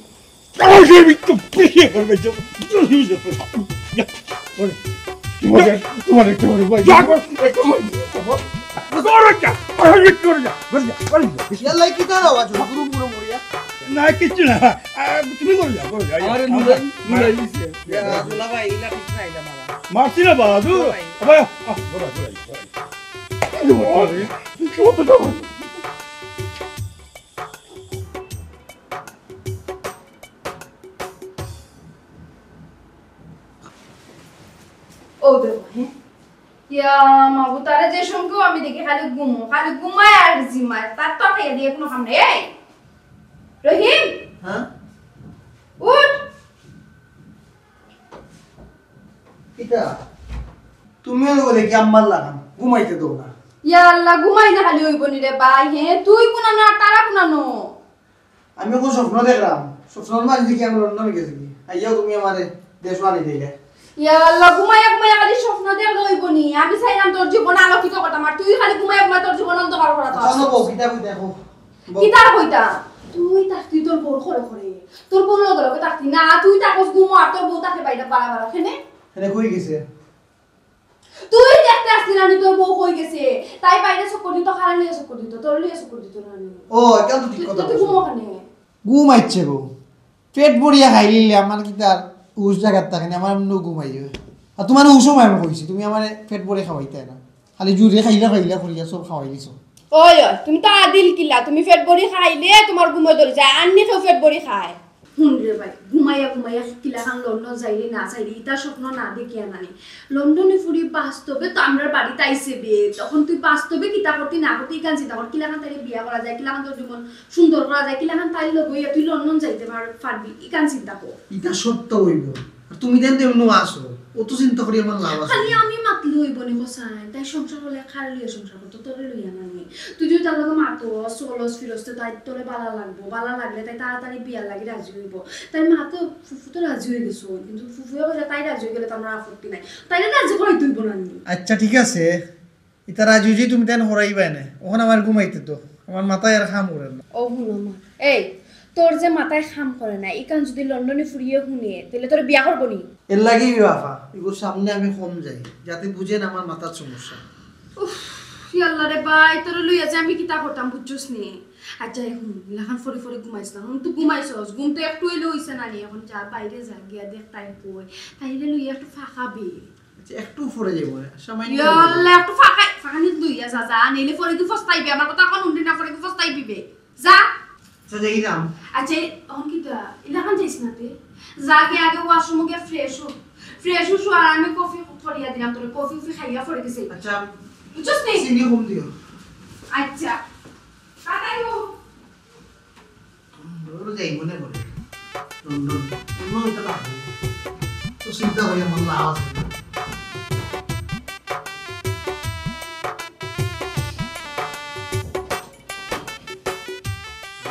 A: ইয়ালাই কি তার আওয়াজ গুরু গুরু মরিয়া
F: না কিছু না তুমি করে যাও
B: আরে নুরাই দিছে
A: দুলাভাই ইলা ঠিক নাই মারা
F: মারছি না বাদু
G: ও দেখো হ্যাঁ ইয়া মাবু তারে যে সঙ্গে আমি দেখি খালি ঘুমায় আর জিমায় তার তো খাইয়া দিয়ে কোনো কাম নেই এই রহিম
A: হ্যাঁ
G: উঠ
A: কিটা তুমিও বলে কি আম্মার লাগাম ঘুমাইতে দাও না
G: ইয়া আল্লাহ ঘুমাই না খালি হইব নি রে ভাই হ্যাঁ তুই কোনা না তারা কোনা নো
A: আমি কোন স্বপ্ন দেখলাম স্বপ্নের মাঝে দেখি আমি লন্ডনে গেছি কি আইয়াও তুমি আমারে দেশ আনি দিলে
G: ইয়া আল্লাহ ঘুমাইয়া খালি স্বপ্ন দেখ হইব নি আমি চাইলাম তোর জীবন আলোকিত করতাম আর তুই খালি ঘুমাইয়া তোর জীবন অন্ধকার করা তো
A: জানো বউ কিটা কই দেখো
G: কি তার কইতা তুই তাকতি তোর বউ করে তোর বউ লগে লগে তাকতি না তুই তাকস ঘুমো আর তোর বউ তাকে বাইরে বাড়া বাড়া খেনে
A: এনে কই গেছে
G: তুই দেখতে আসলি না তোর বউ কই গেছে তাই বাইরে চক্কর দিত খারাপ লিয়ে চক্কর দিত তোর লিয়ে চক্কর দিত না
A: ও এটা তো ঠিক কথা
G: তুই ঘুমো খানে
A: ঘুমাইছে গো পেট ভরিয়া খাইলিলে আমার কি তার উস জায়গার থাকে না আমার এমনি ঘুমাই যাবে আর তোমার উসও মাই কইছি তুমি আমার পেট ভরে খাওয়াইতে না খালি জুড়ে খাইলা করিয়া সব খাওয়াই দিছো
G: ওই তুমি তো আদিল কিলা তুমি পেট ভরি খাইলে তোমার ঘুমো ধরে যায় আন্নি কেউ পেট ভরি খায় হুন রে ভাই ঘুমাইয়া কিলা খান লন্ডন যাইলি না যাইলি ইটা স্বপ্ন না দেখিয়া নানি লন্ডনে ফুরি বাস্তবে তো আমরা বাড়িতে আইছে বিয়ে তখন তুই বাস্তবে কিতা করতি না করতি কান চিন্তা কর কিলা খান তাইলে বিয়া করা যায় কিলা খান তোর জীবন সুন্দর করা যায় কিলা খান তাইলে লইয়া তুই লন্ডন যাইতে পারবি ই কান চিন্তা কর
A: এটা সত্য হইব আর তুমি দেন এমন আসো অত চিন্তা করি আমার লাভ আছে
G: খালি আমি মাতলি হইব নি বসাই তাই সংসার হলে খার লিয়ে সংসার করতে তোরে লইয়া নানি তুই যদি তার লগে মাতো চলস ফিরস্তে তাই তোরে বালা লাগবো বালা লাগলে তাই তাড়াতাড়ি বিয়া লাগি রাজি হইব তাই মা তো ফুফু তো রাজি হয়ে গেছো কিন্তু ফুফুয়ে বলে তাই রাজি হয়ে গেলে তো আমার আপত্তি নাই তাই না রাজি করাই তুইব না
A: আচ্ছা ঠিক আছে এটা রাজুজি তুমি তেন হরাইবাই না ওখানে আমার ঘুমাইতে তো আমার মাথায় আর খাম করে না
G: ও শুনো মা এই তোর যে মাথায় খাম করে না ইকান যদি লন্ডনে ফুরিয়ে শুনিয়ে তাহলে তোর বিয়া করবো নি
A: এর লাগি বাবা এগুলোর সামনে আমি কম যাই যাতে বুঝেন আমার মাথার সমস্যা
G: আল্লাহ রে ভাই তোর লইয়া যে আমি কিতা করতাম বুঝছস নি আচ্ছা এখন লাখান ফরি ফরি ঘুমাইছ না এখন তো ঘুমাইছস ঘুম তো একটু এলো হইছে না নি এখন যা বাইরে যা গিয়া দেখ তাই কই তাইলে লইয়া একটু ফাঁকাবি
A: একটু ফরে যাবো সামান্য
G: আল্লাহ একটু ফাঁকা নিত লইয়া যা যা নিলে ফরি কি ফস্তাইবি আমার কথা এখন উন্ডি না ফরি কি ফস্তাইবি যা
A: আচ্ছা যাইলাম
G: আচ্ছা এখন কিতা ইলাকান যাইছ না তে যা গিয়ে আগে ওয়াশরুমে গিয়ে ফ্রেশ হো আর আমি কফি করিয়া দিলাম তোর কফি খাইয়া ফরি গেছে
A: আচ্ছা
G: বুঝছস নি
A: সিনি কম দিও
G: আচ্ছা কাটাইও
A: বড় যাই মনে করে লন্ডন লন্ডন এটা লাগবে তো চিন্তা করি আমার লাভ আছে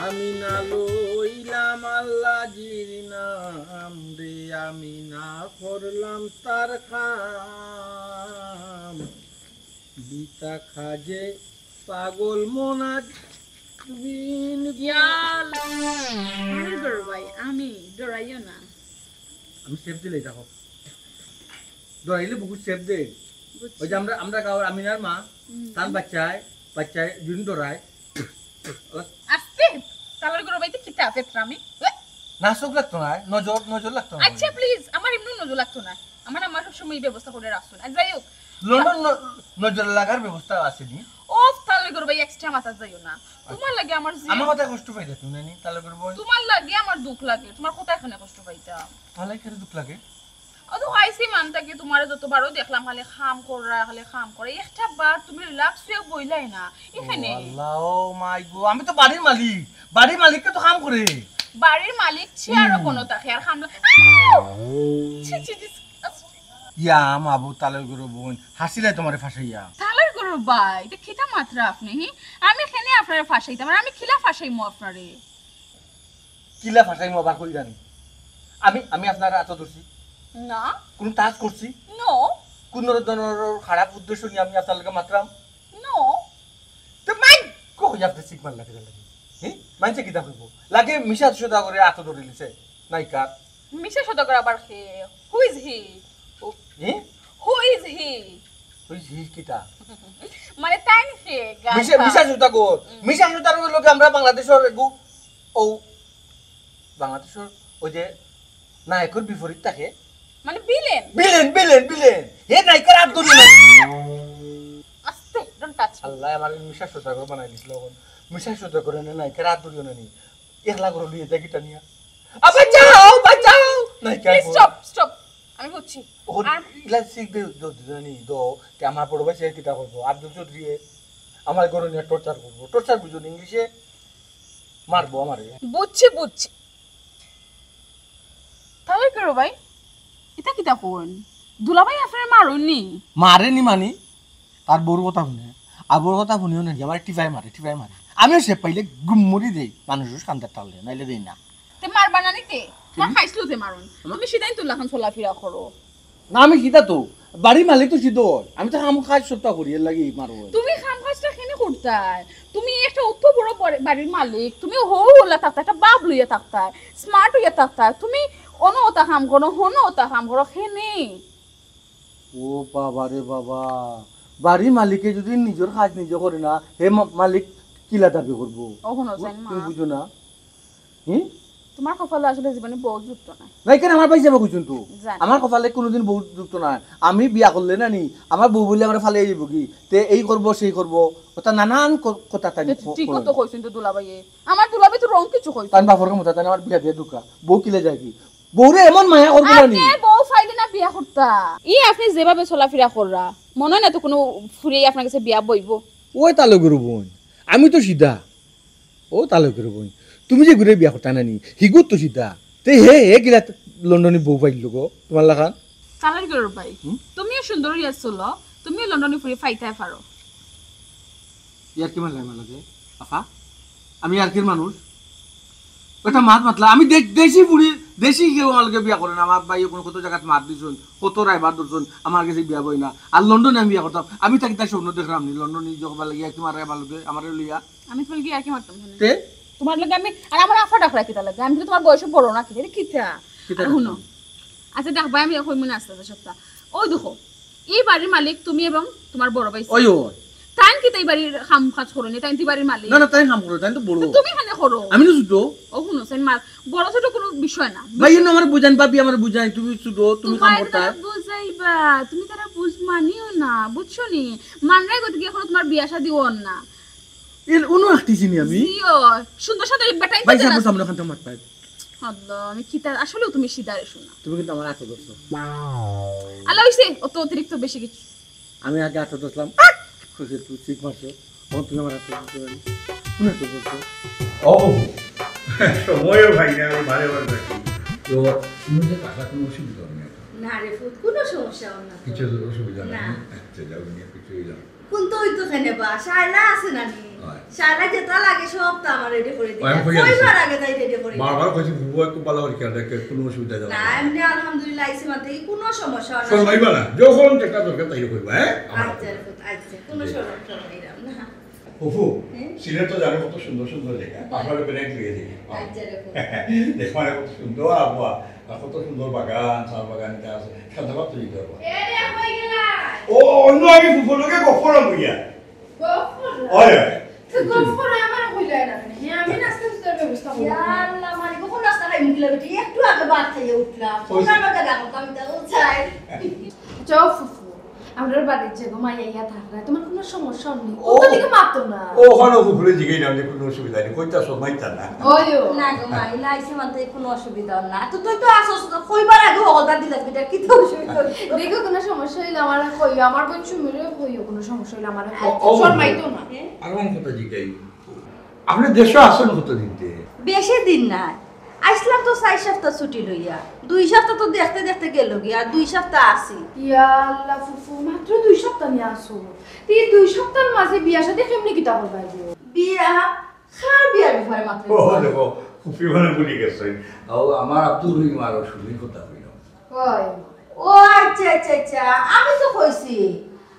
B: আমি না লইলাম আল্লাহর নাম রে আমি না করলাম তার কাম বিতা খাজে পাগল মনা বিন গিয়াল
E: ভাই আমি ডরাইও না
B: আমি সেফ দিলে দেখো ডরাইলে বহুত সেফ দে ওই যে আমরা গাঁর আমিনার মা তার বাচ্চায় দিন ডরায়
E: আস্তে তাহলে গরো ভাই কিতা পেটরামি
B: নাচক লাগতো না নজর লাগতো না
E: আচ্ছা প্লিজ আমার এমনি নজর লাগতো না আমার সব সময় ব্যবস্থা করে রাখছো না যাই হোক
B: লন্ডন নজর লাগার ব্যবস্থা আছে নি
E: ও তাহলে গরো ভাই এক্সট্রা মাথা যাইও না তোমার লাগে আমার
B: আমার কথা কষ্ট পাইতা তুমি নানি তাহলে করবো
E: তোমার লাগে আমার দুঃখ লাগে তোমার কথা এখানে কষ্ট পাইতা
B: তাহলে কেন দুঃখ লাগে
E: তো আইসি মানতাকে তোমার যতবারও দেখলাম খালি খাম করে একটা বার তুমি রিল্যাক্স হয়ে বইলাই না এখানে
B: আল্লাহ ও মাই গো আমি তো বাড়ির মালিককে তো কাম করে
E: বাড়ির মালিক ছি আর কোন তাকে আর খাম
B: ইয়া মাবু তালে গরু বোন হাসিলে তোমারে ফাঁসাইয়া
E: তালার গরু ভাই এটা খিতা মাত্রা আপনি আমি এখানে আপনারে ফাঁসাইতাম আর আমি খিলা ফাঁসাইমু আপনারে
B: কিলা ফাঁসাইমু আবার কই জানি আমি আপনার এত দোষী
E: না
B: কোন কাজ করছি
E: নো
B: কোন ধরনের খারাপ উদ্দেশ্য নিয়ে আমি আপনার লগে মাত্রাম
E: নো
B: তো মাই কই আপনি সিগমাল লাগে হ্যাঁ মানছে কিতা কইব লাগে মিশা সুদা করে এত ধরে লিছে নাইকার
E: মিশা সদাগর আবার হে হু ইজ হি
B: হ্যাঁ
E: হু ইজ হি
B: ওই জি কিতা
E: মানে তাই হে
B: মিশা সুদা গোর মিশা সুদার লগে আমরা বাংলাদেশের গু ও বাংলাদেশের ওই যে নায়কের বিপরীত থাকে
E: মানে বিলেন
B: হে নায়িকার আর ধরি না
E: আস্তে ডোন্ট টাচ
B: আল্লাহ আমার মিশা সুদা করে বানাই দিছিল মিশা সুদা করে না নায়িকার আর ধরি না নি একলা করে লইয়ে যায় কিটা নিয়া বাঁচাও নায়িকা
E: স্টপ আমি বুঝছি
B: আর ইলা সিক দে জানি দো তে আমার বড় ভাই সে কিটা করব আব্দুল চৌধুরী আমার গরু নিয়ে টর্চার বুঝুন ইংলিশে মারবো আমারে
E: বুঝছি তাহলে করো ভাই এটা কিতা কোন দুলাভাই আপনার মারুননি
B: মারেনি মানি তার বড় কথা শুনে আর বড় কথা শুনিও না আমার টিফাই মারে আমিও সে পাইলে গুমমরি দেই মানুষের কান্দার টালে নাইলে দেই না
E: তে মারবা না নিতে তোমার খাইছলো তে মারুন তুমি সিধাই তুলা খান চলাফেরা করো
B: না আমি কিতা তো বাড়ির মালিক তো সিদ্ধ আমি তো কাম কাজ সপ্তাহ করি এর লাগি মারবো
E: তুমি খাম কাজটা কেনে করতাই তুমি একটা অত বড় বাড়ির মালিক তুমি হলা থাকতা একটা বাপ লইয়া থাকতা স্মার্ট হইয়া থাকতা তুমি অন ওটা কাম করো হন ওটা কাম করো খেনে
B: ও বাবা রে বাবা বাড়ির মালিকে যদি নিজের কাজ নিজে করে না হে মালিক কিলা দাবি করবো
E: ওহনো জান মা
B: তুমি বুঝো না
E: তোমার কপালে আসলে জীবনে বহুত যুক্ত নাই
B: নাই কেন আমার পাইছে বুঝুন তো
E: জানি।
B: আমার কপালে কোনোদিন বহুত যুক্ত নাই আমি বিয়া করলে না নি আমার বউ বলে আমার ফালে যাবো কি তে এই করবো সেই করবো ওটা নানান কথা তাই
E: ঠিকও তো কইছেন তো দুলাভাইয়ে আমার দুলাভাই তো রং কিছু কইছে
B: তার বাপর মতো তাই আমার বিয়া দিয়ে ঢুকা বউ কিলে যায় কি বউরে এমন মায়া করবো না নি
E: আপনি বউ ফাইলে না বিয়া করতা ই আপনি যেভাবে চলাফেরা কররা মনে হয় না তো কোনো ফুরিয়ে আপনার কাছে বিয়া বইব
B: ওই তালে গুরু বোন আমি তো সিধা ও তালে গুরু বোন তুমি যে ঘুরে বিয়া করতা নানি হিগুত তো সিধা তে হে গিলা লন্ডনে বউ পাইল গো তোমার লাগান
E: কালার গরু ভাই তুমিও সুন্দর ইয়াছিল তুমিও লন্ডনে ফুরি ফাইতাই পারো
B: ইয়ার কি মানে লাগে আফা আমি আর কি মানুষ ওটা মাত মাতলা আমি দেশি পুরি দেশি কেউ আমাকে বিয়া করেন আমার ভাই কোনো কত জায়গায় মাত দিছুন কত রাইবার ধরছুন আমার কাছে বিয়া বই না আর লন্ডনে আমি বিয়া করতাম আমি তাকে তার স্বপ্ন দেখলাম নি লন্ডনে যখন লাগিয়া তোমার রাইবার লোকে আমার লইয়া
E: আমি তোমার কি আর কি মারতাম
B: তে
E: তোমার লাগে আমি আর আমার আফা ডাকরা কিতা লাগে আমি তো তোমার বয়সে বড় না কিতা কিতা আর শুনো আচ্ছা ডাকবা আমি কই মনে আসতে সপ্তাহ ওই দেখো এই বাড়ির মালিক তুমি এবং তোমার বড় ভাই
B: ওই
E: তাই কি তাই বাড়ির কাম কাজ করো নি তাই বাড়ির মালিক
B: না না তাই কাম করো তাই তো বড়
E: তুমি এখানে করো
B: আমি না ছোট
E: ও শুনো সেন মার বড় ছোট কোনো বিষয় না
B: ভাই না আমার বুঝান ভাবি আমার বুঝাই তুমি ছোট তুমি কাম করতা
E: বুঝাইবা তুমি তারা বুঝ মানিও না বুঝছো নি মানরাই গতি কি এখন তোমার বিয়া শাদী হন না
B: এর অনু রাখতেছি নি আমি
E: জিও সুন্দর সাথে বেটাই
B: ভাই সামনে সামনে খান তোমার পাই
E: আল্লাহ আমি কি তার আসলে তুমি সিধারে শোনা
B: তুমি কিন্তু আমার হাতে ধরছো
E: আল্লাহ হইছে অত অতিরিক্ত বেশি কিছু
B: আমি আগে হাতে ধরলাম খুশি তুই ঠিক মারছো তখন তুমি আমার হাতে ধরতে পারি কোন হাতে ধরছো
F: ও সময় ভাই না আমি ভালো ভালো থাকি তো তুমি যে টাকা কোনো অসুবিধা নেই
D: না রে ফুট কোনো সমস্যা হল না
F: কিছু অসুবিধা নেই আচ্ছা যাও নিয়ে কিছু যাও
D: কোন তো হইতো কেন বা শায়লা আছে নানি শায়লা যেটা লাগে সব তো আমার রেডি করে দিই কয়বার আগে তাই রেডি করে
F: বারবার কইছি বুবু একটু ভালো করে খেয়াল রাখে কোনো অসুবিধা যাবে
D: না এমনি আলহামদুলিল্লাহ আইছে মাতে কোনো সমস্যা না
F: শোন ভাইবা না যখন যেটা দরকার তাই কইবা হ্যাঁ
D: আচ্ছা রে ফুট আচ্ছা কোনো সমস্যা নাই না
F: ফুফু সিলেট তো জানো কত সুন্দর সুন্দর জায়গা আপনারা বেড়ে গিয়ে দেখি
D: আচ্ছা রে ফুট
F: দেখো না কত সুন্দর আবহাওয়া আর কত সুন্দর বাগান চা বাগান এটা আছে খাদ্য ভাবতে দিতে পারবো
G: এ রে হই গেলা
F: ও অন্য আমি ফুফুর লোকে গফর লইয়া
G: গফর
F: ওই
G: তো গফর আমার কইলাই না হ্যাঁ আমি নাস্তা তোর ব্যবস্থা করব
D: ইয়া আল্লাহ মানে কখন নাস্তা খাই মুখলে বেটি একটু আগে ভাত খাইয়ে উঠলাম ওটা আমাকে দেখো আমি তো চাই
G: যাও ফুফু আমরা বাড়ির যে মাইয়া থাকরা তোমার কোনো সমস্যা নেই ও দিকে মারতো না
F: ও হনো ফুফুরে জিগাই না যে কোনো অসুবিধা নেই কইতা সময়টা না
G: ওইও
D: না গো মাইলা আইছে মাতে কোনো অসুবিধা না তো তুই তো আসছ কইবার আগে অর্ডার দিলাস বেটা কি তো অসুবিধা
G: দেখো কোনো সমস্যা হইলে আমার কইও আমার বোন সুমিরে কইও কোনো সমস্যা হইলে আমার শর্মাইতো না
F: আর কোন কথা জিগাই আপনি দেশে আসেন কত দিনতে
D: বেশি দিন না আইসলাম তো 4 সপ্তাহ ছুটি লইয়া 2 সপ্তাহ তো দেখতে দেখতে গেল গিয়া 2 সপ্তাহ আসি
G: ইয়া আল্লাহ ফুফু মাত্র 2 সপ্তাহ নিয়ে আসো তুই 2 সপ্তাহের মাঝে বিয়া সাথে কেমনি কিতা করবা গো
D: বিয়া খার বিয়ার ব্যাপারে মাত্র
F: ও দেখো ফুফি মানে বলি গেছে আর আমার আব্দুল রহিম আর শুনি কথা কইল
G: কই
D: ও আচ্ছা আচ্ছা আচ্ছা আমি তো কইছি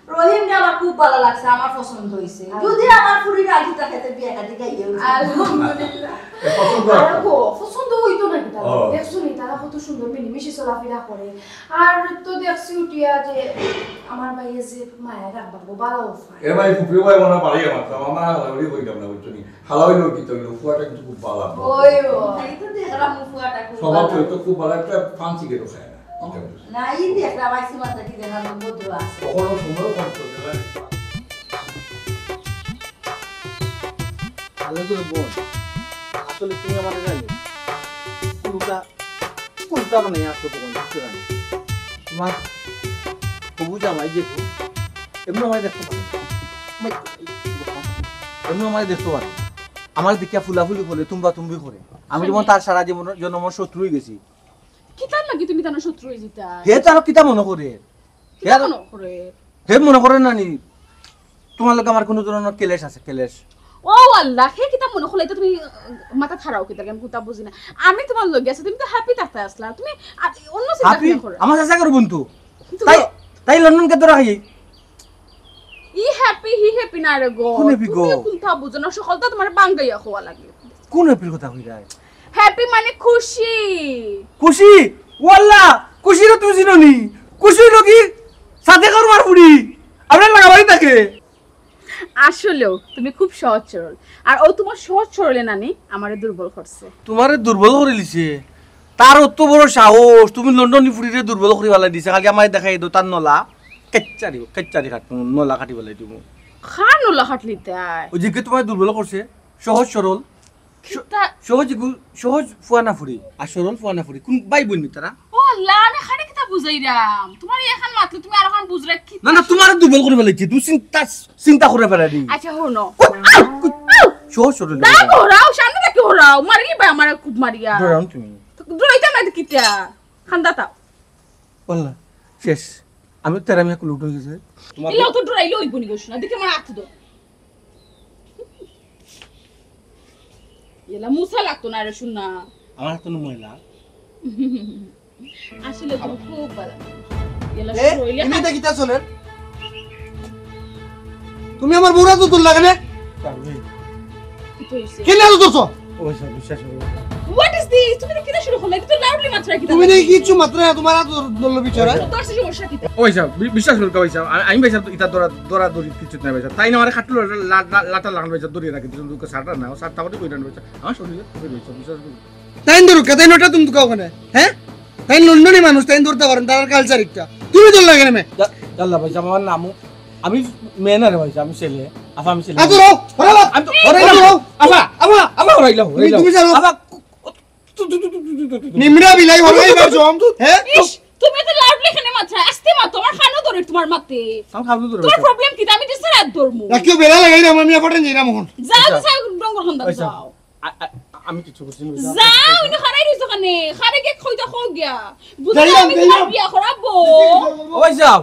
D: রহিম আমার খুব ভালো লাগছে আমার পছন্দ হইছে যদি আমার পুরি রাজিতা খেতে বিয়া কাটি গাইও
G: আলহামদুলিল্লাহ
F: পছন্দ
G: আর গো পছন্দ হইতো না কিতা দেখছো নি তারা কত সুন্দর মিলিমিশি চলাফেরা করে আর তো দেখছি উঠিয়া যে আমার ভাইয়ে যে মায়ের রাখবা ভালো উপায়
F: এ ভাই ফুফি ভাই মনে পারি আমার তো আমার হালাউলি কইতাম না বুঝছনি হালাউলি কি তো ফুয়াটা কিন্তু খুব ভালো
G: ওই ও
D: এই তো দেখলাম মুফুয়াটা খুব
F: স্বভাব তো খুব ভালো একটা ফান্সি কেটো খায় না
D: না এই দেখলাম আইসি মাত্রা কি দেখানো বন্ধু আছে
F: কখনো সময় কম করতে পারে
B: ভালো করে বল আসলে তুমি আমার জানো কোনটা কোনটা মানে আসলে কোন কিছু জানি তোমার বুঝ আমায় যে এমনি আমায় দেখতে পারে এমনি আমায় দেখতে পারে আমার দিকে ফুলাফুলি করে তুমি করে আমি যেমন তার সারা জীবন জন্য আমার শত্রু হয়ে গেছি
E: কিতা লাগি তুমি তার শত্রু হই জিতা
B: হে তার কিতা মনে করে
E: কিতা মনে করে
B: হে মনে করে না নি তোমার লগে আমার কোনো ধরনের কেলেশ আছে কেলেশ
E: ও আল্লাহ হে কিতা মনে হলাই তো তুমি মাথা খারাও কিতা কেন কুতা বুঝি না আমি তোমার লগে আছে তুমি তো হ্যাপি থাকতে আসলা তুমি অন্য চিন্তা
B: হ্যাপি
E: করো
B: আমার চাচা করো বন্ধু তাই লন্ডন কে তোরা খাই
E: ই হ্যাপি হি হ্যাপি না রে গো
B: কোন happy গো?
E: তুমি কুতা বুঝো না সকলটা তোমার বাঙ্গাইয়া খোয়া লাগে
B: কোন হ্যাপির কথা কই যায়
E: হ্যাপি মানে খুশি
B: খুশি ওয়াল্লাহ খুশি রে তুই জিনোনি খুশি লগি সাথে কর মার পুরি আমরা লাগাবাই থাকে
E: আসলেও তুমি খুব সহজ সরল আর ও তোমার সহজ সরলে নানি আমারে দুর্বল করছে
B: তোমারে দুর্বল করে লিছে তার অত বড় সাহস তুমি লন্ডন ফুরিরে দুর্বল করে ফেলাই দিছে খালি আমায় দেখাই দো তার নলা কেচ্চারি কাট নলা কাটি ফেলাই দিব
E: খান নলা হাটলি তাই
B: ওই যে তোমার দুর্বল করছে সহজ সরল সহজ ফুয়ানা ফুরি আর সরল ফুয়ানা ফুরি কোন বাই বইনি তারা
E: ও আল্লাহ আমি খানে কিতা বুঝাইরাম তোমার এখন মাতলে তুমি আর এখন বুঝরা কি
B: না তোমার দুর্বল করে ফেলাইছি তুই চিন্তা করে ফেলাই দি
E: আচ্ছা হনো
B: সহজ সরল
E: না ঘোরাও সামনে থেকে ঘোরাও মারি বা আমার খুব মারিয়া
B: ধরাম তুমি
E: ডরাইতা না কিতা খান্দা তাও
B: বললা শেষ আমি তেরা মিয়া কুলুট হয়ে গেছে
E: ইলাও তো ডরাইলে ওই বনি গেছ না দেখে আমার হাত দো এলা মুসা লাগতো না রে শুনা
B: আমার হাতে ময়লা
E: আসলে তুমি খুব ভালো এলা
A: এ
E: শরীরে
A: এমনি দেখিতা চলেন তুমি আমার বউরা তো তোর লাগে না
E: কি হইছে
A: কেন আলো তোছ
B: ওই সব বিশ্বাস করো
E: হোয়াট ইজ দিস তুমি কি শুরু করলে তো লাউডলি মাত্রা কি
A: তুমি নেই কিছু মাত্র তোমার তো দল বিচারা
E: তোর সমস্যা কি
B: ওই সব বিশ্বাস করো ওই সব আমি ভাই সব ইতা দরা দড়ি কিছু না ভাই তাই না আমার খাটলো লাটা লাগানো ভাই দড়ি রাখি তুমি সারটা না সারটা করে কইরান ভাই আমার শরীরে বিশ্বাস করো
A: তাই ধরো কেতাই নটা তুমি কাও কেন হ্যাঁ তাই লন্ডনে মানুষ তাই ধরতে পারেন তার কালচার একটা তুমি তোর লাগে না মে
B: আল্লাহ ভাই আমার নাম আমি মেয়ে না রে ভাই আমি ছেলে আফা আমি ছেলে
A: আতো রও হরাবা
B: আমি হরাইলাম আফা আফা আফা হরাইলাম
A: তুমি জানো
B: আফা
A: নিমড়া বিলাই হরাই বাজো হ্যাঁ
E: ইস তুমি তো লাউডলি খানে মাত্রা আস্তে মা তোমার খানো ধরে তোমার মাতে
B: আমি খাবো তো
E: তোমার প্রবলেম কি আমি দিছ রাত ধরমু
A: রাখিও বেলা লাগাই না আমি ফটেন যাই না মোহন
E: যাও যাও ডঙ্গর হন্দা যাও
B: আমি কিছু বুঝি না
E: যাও ইনি খারাই দিছ কানে খারে কে কইতা কও গিয়া বুঝলা
A: যাইলাম,
E: আমি
A: যাইলাম।
E: তোমার বিয়া করাবো
B: ওই যাও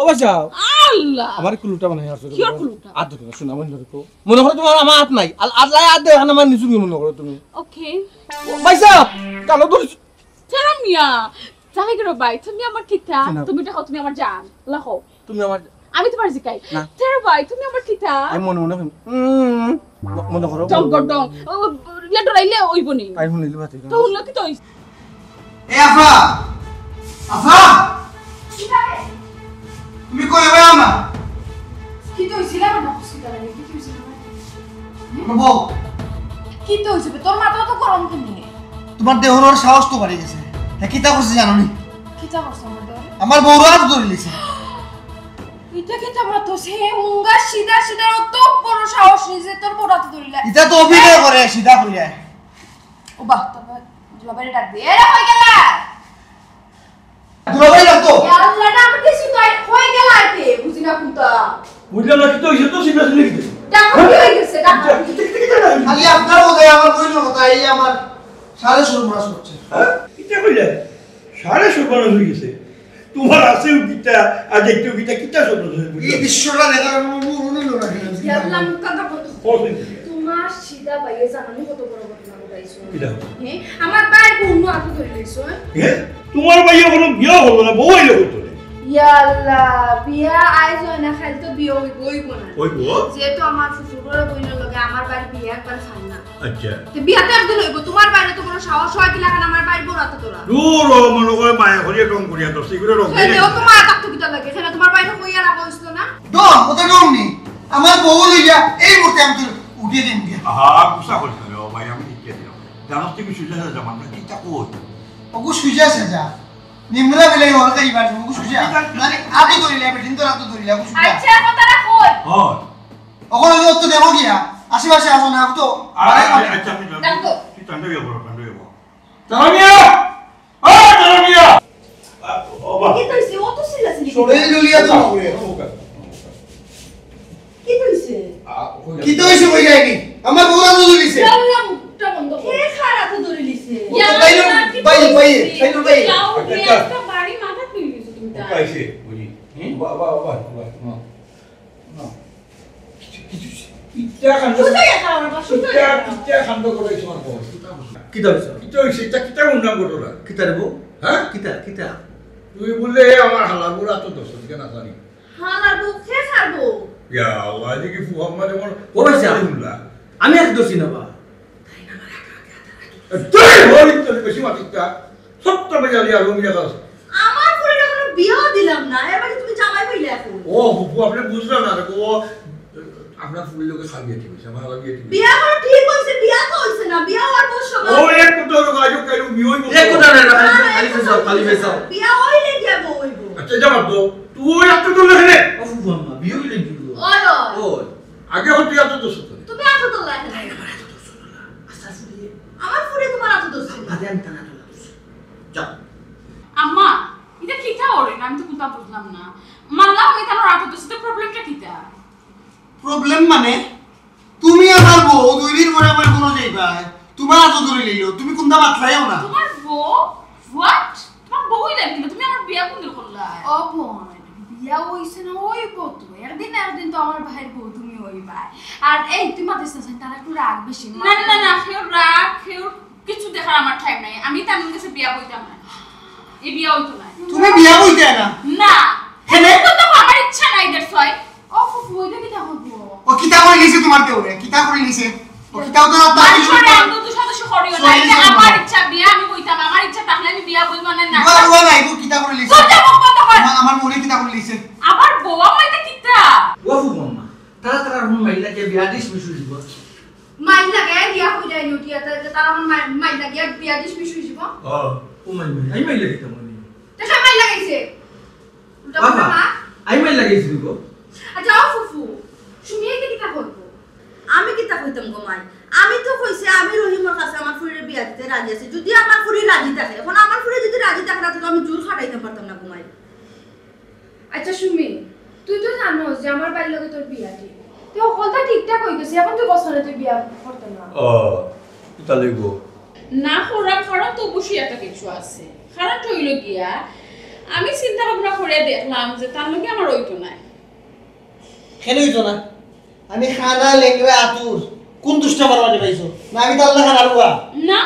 B: ওই যাও
E: আল্লাহ
B: আমার কুলুটা মানে আছে
E: কি আর কুলুটা?
B: আর ধরে না শোনা মনে করো মনে করো তোমার আমার হাত নাই আর লাই হাত দে এখানে আমার নিচু মনে করো তুমি
E: ওকে
B: ভাই সাহেব কালো ধরে
E: সারা মিয়া যাই গরো ভাই তুমি আমার কিতা
B: শোনো।
E: তুমি দেখো তুমি আমার জান লাখো
B: তুমি আমার
E: আমি তোমার জিকাই
B: না।
E: তেরা ভাই তুমি আমার কিতা
B: আমি মনে মনে করো
E: ডঙ্গর ডং ইয়া ডরাইলে ওইবনি
B: আই শুনিলি ভাত
E: তো হলো কি তো
A: এ আফা আফা তুমি কই হবে আমা
G: কি তো হইছিল আমার হসপিটালে কি হইছিল
A: বউ
G: কি তো হইছে তোর মাথা তো গরম কেন
A: তোমার দেহর সাহস তো বাড়ি গেছে হ্যাঁ কিতা করছে জানো নি
G: কি তা করছ আমার দরে
A: আমার বউরা হাত ধরে লিছে
G: এটা কি তোমার তো সে মুঙ্গা সিধা সিধা অত বড় সাহস নিজে তোর বড়াতে ধরিলা
A: এটা তো অভিনয় করে সিধা করিয়া
G: ও বাহ তবে জবারে ডাক দে এরা কই গেলা
A: দুলাভাই লাগতো
G: আল্লাহ না আমি কিছু কই কই গেলা আইতে বুঝি না কুতা
F: বুঝলাম না কিন্তু হইছে তো সিনা সিনা কি
G: ডাক কি হই গেছে ডাক
A: খালি আপনার বোধহয় আমার বইনের কথা এই আমার সাড়ে সর্বনাশ করছে
F: হ্যাঁ কিটা কইলা সাড়ে সর্বনাশ হয়ে গেছে তোমার আছে কিটা আজ একটু কিটা কিটা সর্বনাশ হয়ে
A: এই দৃশ্যটা দেখার আমার মনে হলো না
G: আল্লাহ মুকাদ্দা বন্ধ তোমার সিধা বাইয়ে জানানি কত বড় ঘটনা ঘটাইছো
F: কিটা
G: হ্যাঁ আমার বাইর বন্ধু আতো ধরে লইছো
F: হ্যাঁ তোমার ভাইয়া কোনো বিয়া হলো না বউ হইলো কত
G: ইয়া আল্লাহ বিয়া আইজ হয় না খালি তো বিয়ে হইব না
F: ওই বউ
G: যেহেতু আমার শ্বশুরের বইনের লগে আমার বাড়ি বিয়ে একবার খাই না
F: আচ্ছা
G: তো বিয়াতে একদিন হইব তোমার বাইরে তো কোনো সাহস হয় কিলা খান আমার বাড়ি বড়াতে তোরা
F: দূর মনে করে মায়া করিয়া রং করিয়া তো সেগুলো রং
G: এই দেও তোমার কাকু কিটা লাগে এখানে তোমার বাইরে কইয়া রাখা হইছিল না
A: ডর ওটা ডর নি আমার বউ লইয়া এই মুহূর্তে আমি তোর উঠিয়ে দিন দিয়া
F: আহা গুসা করছ রে ভাই আমি ঠিক দিলাম জানোস তুমি সুজা জামান না কিটা কই
A: ওগু সুজা সাজা নিমরা বেলাই ওর কাই বাড়ি ওগু সুজা মানে আতো ধরিলে আমি দিন তো আতো ধরিলে ওগু সুজা
G: আচ্ছা কথাটা কই
F: হ্যাঁ
A: ওখানে তো দেবো গিয়া আশেপাশে আসো না তো
F: আচ্ছা আমি
G: ডাকো।
F: তুই টান্ডা যাবো তারামিয়া তারামিয়া ও বাবা
G: কি কইছে ও তো সিলা সিলি
A: এই লুলিয়া তো করে
G: কি কইছে
A: কি তো হইছে কই যায়নি আমার বউরা তো ধরিছে
G: আল্লাহ মুখটা বন্ধ কে খারা তো ধরে লিছে
E: একটা বাড়ি মাথা তুই গেছো তুমি তা
F: কাইছে বুঝি বাবা বাবা কিটা খান্ড
E: সুতা গেছা আমার বাসু তো
F: কিটা খান্ড করাইছ আমার বউ
B: কি দাবিছ
F: কিটা হইছে এটা কিটা উন্নাম করলা
B: কিতা রে বউ
F: হ্যাঁ
B: কিতা কিতা
F: তুই বললে আমার হালার বুড়া তো দোষ কেন জানি
G: হালার বুক কে খাবো
F: ইয়া আল্লাহ এদিকে ফুহাম্মা যেমন
B: ও ভাইসা।
F: উল্লা
B: আমি এক দোষী না বা
F: তুই হরি তো বেশি মাতিটা সত্য বাজালি আর রুমিয়া দাস
G: আমার পরে কোনো বিয়া দিলাম না এবারে তুমি জামাই হইলে এখন
F: ও বুবু আপনি বুঝলেন না রে ও আপনার ফুল লোকে খাইয়ে দিবে আমার লাগিয়ে দিবে
G: বিয়া করা ঠিক হইছে বিয়া তো হইছে না বিয়া হওয়ার বয়স
F: ও এক কথা হলো গাজু কাইলু বিয়ই
B: এক কথা না খালি ফেসাও খালি ফেসাও
G: বিয়া হইলে কি হইব হইব
F: আচ্ছা যাবা তো তুই এত তো লেখলে
B: ও ফুফু আম্মা বিয়ে হইলে কি হলো
G: ওই
B: ও
F: আগে হতে এত দোষ তো
G: তুমি এত তো লাগে আমার ফুলে তোমার এত দোষ
B: আরে আমি টানা তো যা
E: আম্মা এটা কিটা ওরে না আমি তো কোনটা বুঝলাম না মানলাম আমি তার রাত তো সেটা প্রবলেমটা কিটা
A: প্রবলেম মানে তুমি আমার বউ দুই দিন পরে আমার কোনো যাইবা তোমার আতো ধরে লইলো তুমি কোনটা বাতলাইও না
E: তোমার বউ হোয়াট তোমার বউই লাগে না তুমি আমার বিয়া কোন করলা
G: ও বোন বিয়া হইছে না ওই কত একদিন তো আমার ভাইয়ের বউ তুমি হইব ভাই আর এই তুই মাতিস না তারা একটু রাগ বেশি
E: না না না কেউ রাগ কেউ কিছু দেখার আমার টাইম নাই আমি তামিম কাছে বিয়া বইতাম না এই বিয়া হইতো না
A: তুমি বিয়া বইতে না
E: না
A: হেনে
E: তো আমার ইচ্ছা নাই দ্যাটস ওয়াই
G: ও ফুফু ওইটা কি তা হবো
A: ও কিতা করে লিছে তোমার দেউরে কিতা করে লিছে ও কিতাও তো না তাই
E: মানে আমি তো সদস্য করিও না এটা আমার ইচ্ছা বিয়া আমি বইতাম আমার ইচ্ছা থাকলে আমি বিয়া বইব না না
A: বাবা নাই তো কিতা করে লিছে আমার মনে কিতা করে লিছে
E: আবার বউয়া মাইতে কিতা
B: ওয়াফু মাম্মা তারা তারা রুম মাইলাকে বিয়া দিস মিশু দিব
G: মাইল লাগে দিয়া হই যায় নুটিয়া তারা আমার মাইল লাগে বিয়া দিস মিশু দিব
B: ও মাই মাইলাকে তো মনে
G: তো সব মাইল লাগাইছে উল্টা
B: বাবা
G: মা
B: আই মাইলাকে দিব
G: আচ্ছা ও ফুফু শুনিয়ে কি কিতা করবো
D: আমি কিতা কইতাম গো মাই আমি তো কইছি আমি রহিমর কাছে আমার ফুরির বিয়া দিতে রাজি আছি যদি আমার ফুরি রাজি থাকে এখন আমার ফুরি যদি রাজি থাকে না তো আমি জোর খাটাইতে পারতাম না ঘুমাই
G: আচ্ছা সুমি তুই তো জানোস যে আমার বাড়ির লগে তোর বিয়া ঠিক তুই হলটা ঠিকঠাক হই গেছে এখন তুই বছরে তুই বিয়া করতে না
F: কিতা লাগবো
E: না করার কারণ তো অবশ্যই একটা কিছু আছে কারণটা হইল গিয়া আমি চিন্তা ভাবনা করে দেখলাম যে তার লগে আমার হইতো না
A: কেন হইতো না আমি খানা লেংরা আতুর কোন দুষ্ট আমার মাঝে পাইছো না আমি তার লাগা নাড়ুয়া
E: না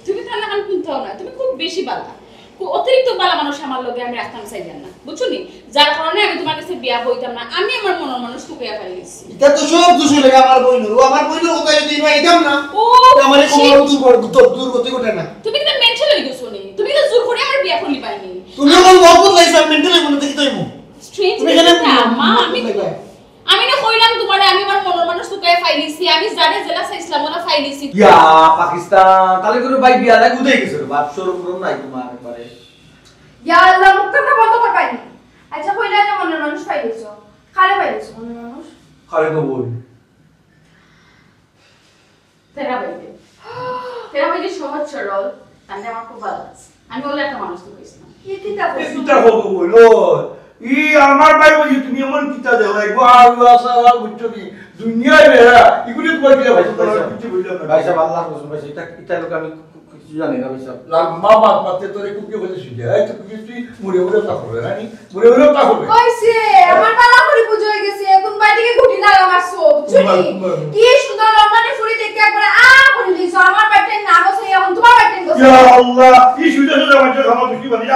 E: তুমি তার লাগান শুনতেও না তুমি খুব বেশি বালা খুব অতিরিক্ত বালা মানুষ আমার লগে আমি রাখতাম চাইলাম না বুঝছো নি যার কারণে আমি তোমার কাছে বিয়া বইতাম না আমি আমার মনের মানুষ টুকিয়া ফেলেছি
A: এটা তো সব দোষ লাগে আমার বইনের ও আমার বইনের কথা যদি না এটাম না
E: ও
A: আমার কোনো দূর গতি ঘটে না
E: তুমি কিন্তু মেন্টাল হয়ে গেছো নি তুমি তো জোর করে আমার বিয়া করলি পাইনি
A: তুমি আমার বহুত লাইছ মেন্টাল মনে দেখি তাইমু
E: স্ট্রেঞ্জ
A: তুমি এখানে
E: মা আমি না কইলাম তোমারে আমি আমার মনের মানুষ টুকিয়া ফাইলিছি আমি জানে জেলা চাইছিলাম ওরা ফাইলিছি
B: ইয়া পাকিস্তান তাহলে করে ভাই বিয়া লাগে উদে গেছে বাপ শরম রম নাই তোমার একবারে
G: ইয়া আল্লাহ মুখটা বন্ধ কর পাইনি আচ্ছা কইলা যে মনের মানুষ পাইছো খালে পাইছো মনের মানুষ
B: খালে তো বই
E: তেরা বাইরে সহজ সরল তাহলে আমার খুব ভালো লাগছে আমি বলে একটা মানুষ তো কইছিলাম
G: কি কিতা
F: কিতা করবো বলো ই আমার ভাই বলি তুমি এমন কিতা দেও লাগবো আর আসা বুঝছো কি দুনিয়ায় বেড়া এগুলি তোমার কি কিছু বুঝলাম না
B: ভাই সাহেব আল্লাহ কসম ভাই এটা এটা লোক আমি কিছু জানি না ভাই সাহেব
F: মা বাপ মাতে তোরে কুকি বলে শুনে এই তো কিছু মুড়ে মুড়ে তা করবে না মুড়ে মুড়ে তা করবে
G: কইছে আমার পালা করে পুজো হয়ে গেছে কোন বাইরে ঘুটি লাগা মারছো বুঝলি কি সুন্দর লন্ডনে ফুরি দেখে একবারে করে দিছো আমার বাইরে না বসে এখন তোমার বাইরে বসে
F: ইয়া আল্লাহ এই সুযোগ সুযোগ আমাকে খাওয়া কি বানি